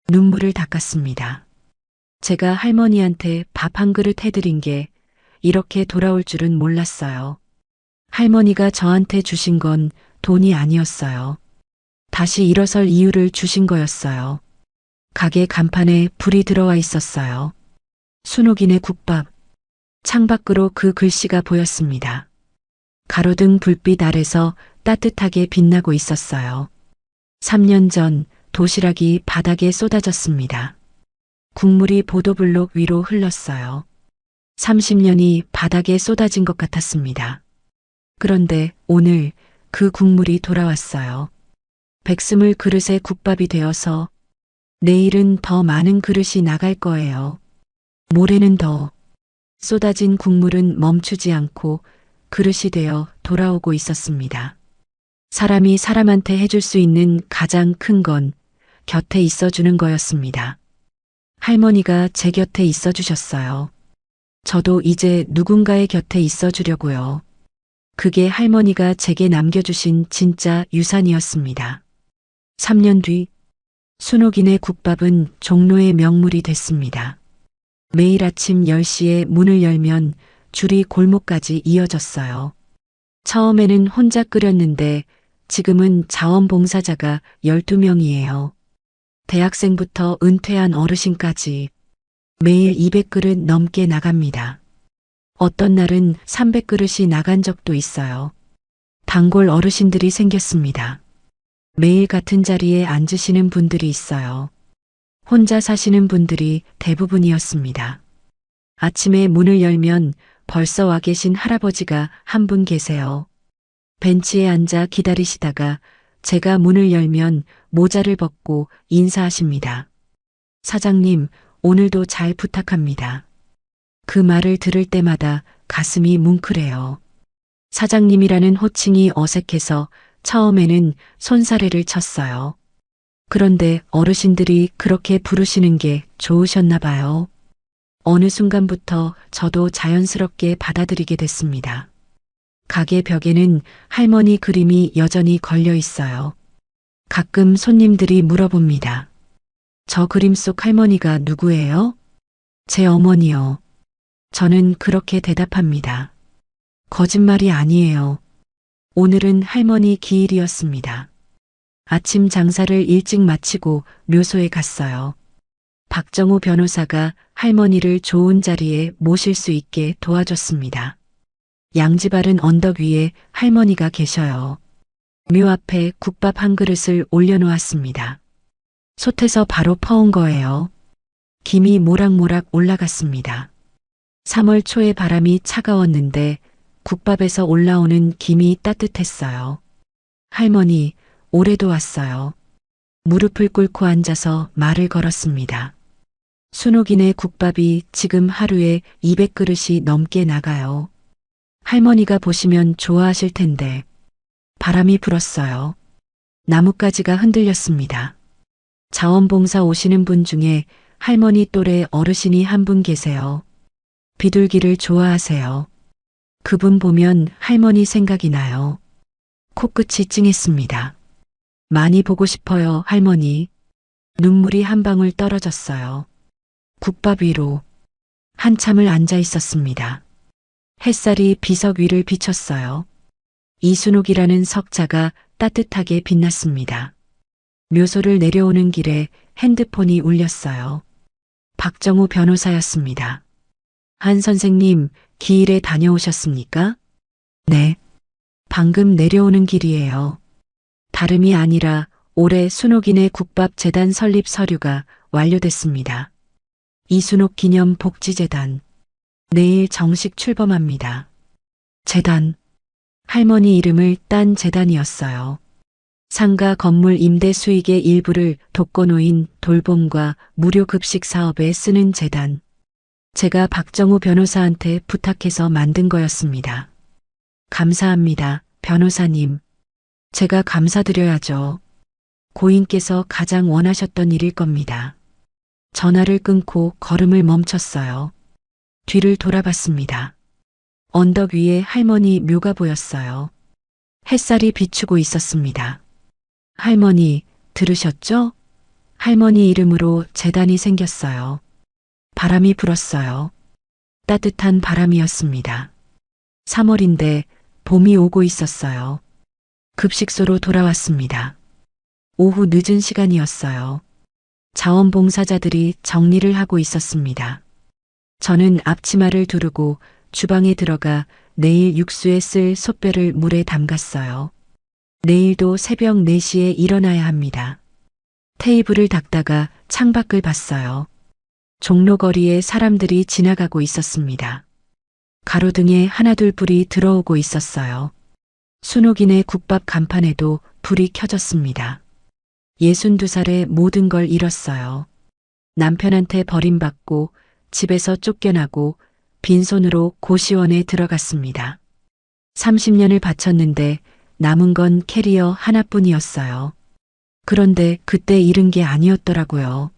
눈물을 닦았습니다. 제가 할머니한테 밥 한 그릇 해드린 게 이렇게 돌아올 줄은 몰랐어요. 할머니가 저한테 주신 건 돈이 아니었어요. 다시 일어설 이유를 주신 거였어요. 가게 간판에 불이 들어와 있었어요. 순옥인의 국밥. 창밖으로 그 글씨가 보였습니다. 가로등 불빛 아래서 따뜻하게 빛나고 있었어요. 3년 전 도시락이 바닥에 쏟아졌습니다. 국물이 보도블록 위로 흘렀어요. 30년이 바닥에 쏟아진 것 같았습니다. 그런데 오늘 그 국물이 돌아왔어요. 백스물 그릇에 국밥이 되어서 내일은 더 많은 그릇이 나갈 거예요. 모레는 더. 쏟아진 국물은 멈추지 않고 그릇이 되어 돌아오고 있었습니다. 사람이 사람한테 해줄 수 있는 가장 큰 건 곁에 있어주는 거였습니다. 할머니가 제 곁에 있어주셨어요. 저도 이제 누군가의 곁에 있어주려고요. 그게 할머니가 제게 남겨주신 진짜 유산이었습니다. 3년 뒤 순옥인의 국밥은 종로의 명물이 됐습니다. 매일 아침 10시에 문을 열면 줄이 골목까지 이어졌어요. 처음에는 혼자 끓였는데 지금은 자원봉사자가 12명이에요. 대학생부터 은퇴한 어르신까지 매일 200그릇 넘게 나갑니다. 어떤 날은 300그릇이 나간 적도 있어요. 단골 어르신들이 생겼습니다. 매일 같은 자리에 앉으시는 분들이 있어요. 혼자 사시는 분들이 대부분이었습니다. 아침에 문을 열면 벌써 와 계신 할아버지가 한 분 계세요. 벤치에 앉아 기다리시다가 제가 문을 열면 모자를 벗고 인사하십니다. 사장님, 오늘도 잘 부탁합니다. 그 말을 들을 때마다 가슴이 뭉클해요. 사장님이라는 호칭이 어색해서 처음에는 손사래를 쳤어요. 그런데 어르신들이 그렇게 부르시는 게 좋으셨나 봐요. 어느 순간부터 저도 자연스럽게 받아들이게 됐습니다. 가게 벽에는 할머니 그림이 여전히 걸려 있어요. 가끔 손님들이 물어봅니다. 저 그림 속 할머니가 누구예요? 제 어머니요. 저는 그렇게 대답합니다. 거짓말이 아니에요. 오늘은 할머니 기일이었습니다. 아침 장사를 일찍 마치고 묘소에 갔어요. 박정우 변호사가 할머니를 좋은 자리에 모실 수 있게 도와줬습니다. 양지바른 언덕 위에 할머니가 계셔요. 묘 앞에 국밥 한 그릇을 올려놓았습니다. 솥에서 바로 퍼온 거예요. 김이 모락모락 올라갔습니다. 3월 초의 바람이 차가웠는데 국밥에서 올라오는 김이 따뜻했어요. 할머니, 올해도 왔어요. 무릎을 꿇고 앉아서 말을 걸었습니다. 순옥인의 국밥이 지금 하루에 200그릇이 넘게 나가요. 할머니가 보시면 좋아하실 텐데. 바람이 불었어요. 나뭇가지가 흔들렸습니다. 자원봉사 오시는 분 중에 할머니 또래 어르신이 한 분 계세요. 비둘기를 좋아하세요. 그분 보면 할머니 생각이 나요. 코끝이 찡했습니다. 많이 보고 싶어요, 할머니. 눈물이 한 방울 떨어졌어요. 국밥 위로 한참을 앉아 있었습니다. 햇살이 비석 위를 비췄어요. 이순옥이라는 석자가 따뜻하게 빛났습니다. 묘소를 내려오는 길에 핸드폰이 울렸어요. 박정우 변호사였습니다. 한 선생님, 기일에 다녀오셨습니까? 네. 방금 내려오는 길이에요. 다름이 아니라 올해 순옥인의 국밥재단 설립 서류가 완료됐습니다. 이순옥 기념 복지재단. 내일 정식 출범합니다. 재단. 할머니 이름을 딴 재단이었어요. 상가 건물 임대 수익의 일부를 독거노인 돌봄과 무료 급식 사업에 쓰는 재단. 제가 박정우 변호사한테 부탁해서 만든 거였습니다. 감사합니다, 변호사님. 제가 감사드려야죠. 고인께서 가장 원하셨던 일일 겁니다. 전화를 끊고 걸음을 멈췄어요. 뒤를 돌아봤습니다. 언덕 위에 할머니 묘가 보였어요. 햇살이 비추고 있었습니다. 할머니, 들으셨죠? 할머니 이름으로 재단이 생겼어요. 바람이 불었어요. 따뜻한 바람이었습니다. 3월인데 봄이 오고 있었어요. 급식소로 돌아왔습니다. 오후 늦은 시간이었어요. 자원봉사자들이 정리를 하고 있었습니다. 저는 앞치마를 두르고 주방에 들어가 내일 육수에 쓸 솥뼈를 물에 담갔어요. 내일도 새벽 4시에 일어나야 합니다. 테이블을 닦다가 창밖을 봤어요. 종로거리에 사람들이 지나가고 있었습니다. 가로등에 하나둘 불이 들어오고 있었어요. 순옥인의 국밥 간판에도 불이 켜졌습니다. 62살에 모든 걸 잃었어요. 남편한테 버림받고 집에서 쫓겨나고 빈손으로 고시원에 들어갔습니다. 30년을 바쳤는데 남은 건 캐리어 하나뿐이었어요. 그런데 그때 잃은 게 아니었더라고요.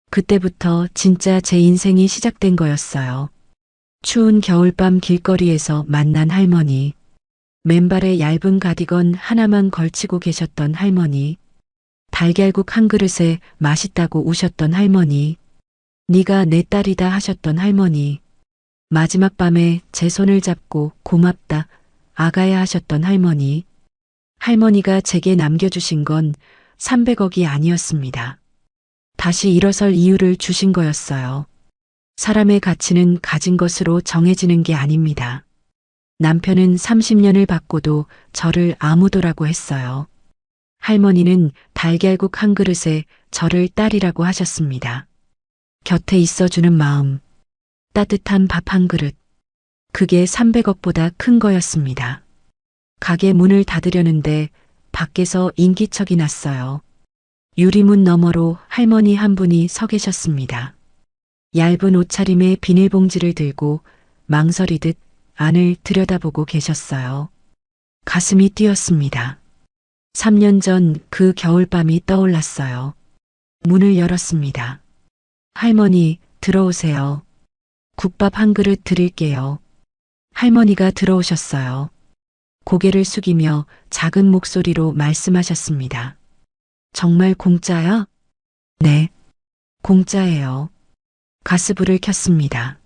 그때부터 진짜 제 인생이 시작된 거였어요. 추운 겨울밤 길거리에서 만난 할머니. 맨발에 얇은 가디건 하나만 걸치고 계셨던 할머니. 달걀국 한 그릇에 맛있다고 우셨던 할머니. 네가 내 딸이다 하셨던 할머니. 마지막 밤에 제 손을 잡고 고맙다, 아가야 하셨던 할머니. 할머니가 제게 남겨주신 건 300억이 아니었습니다. 다시 일어설 이유를 주신 거였어요. 사람의 가치는 가진 것으로 정해지는 게 아닙니다. 남편은 30년을 받고도 저를 아무도라고 했어요. 할머니는 달걀국 한 그릇에 저를 딸이라고 하셨습니다. 곁에 있어주는 마음, 따뜻한 밥 한 그릇, 그게 300억보다 큰 거였습니다. 가게 문을 닫으려는데 밖에서 인기척이 났어요. 유리문 너머로 할머니 한 분이 서 계셨습니다. 얇은 옷차림에 비닐봉지를 들고 망설이듯 안을 들여다보고 계셨어요. 가슴이 뛰었습니다. 3년 전 그 겨울밤이 떠올랐어요. 문을 열었습니다. 할머니, 들어오세요. 국밥 한 그릇 드릴게요. 할머니가 들어오셨어요. 고개를 숙이며 작은 목소리로 말씀하셨습니다. 정말 공짜야? 네, 공짜예요. 가스불을 켰습니다.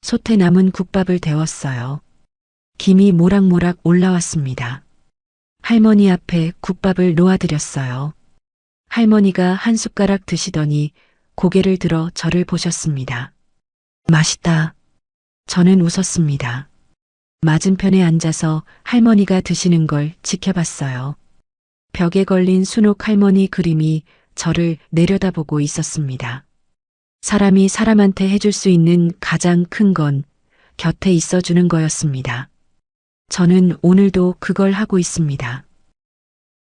솥에 남은 국밥을 데웠어요. 김이 모락모락 올라왔습니다. 할머니 앞에 국밥을 놓아드렸어요. 할머니가 한 숟가락 드시더니 고개를 들어 저를 보셨습니다. 맛있다. 저는 웃었습니다. 맞은편에 앉아서 할머니가 드시는 걸 지켜봤어요. 벽에 걸린 순옥 할머니 그림이 저를 내려다보고 있었습니다. 사람이 사람한테 해줄 수 있는 가장 큰 건 곁에 있어주는 거였습니다. 저는 오늘도 그걸 하고 있습니다.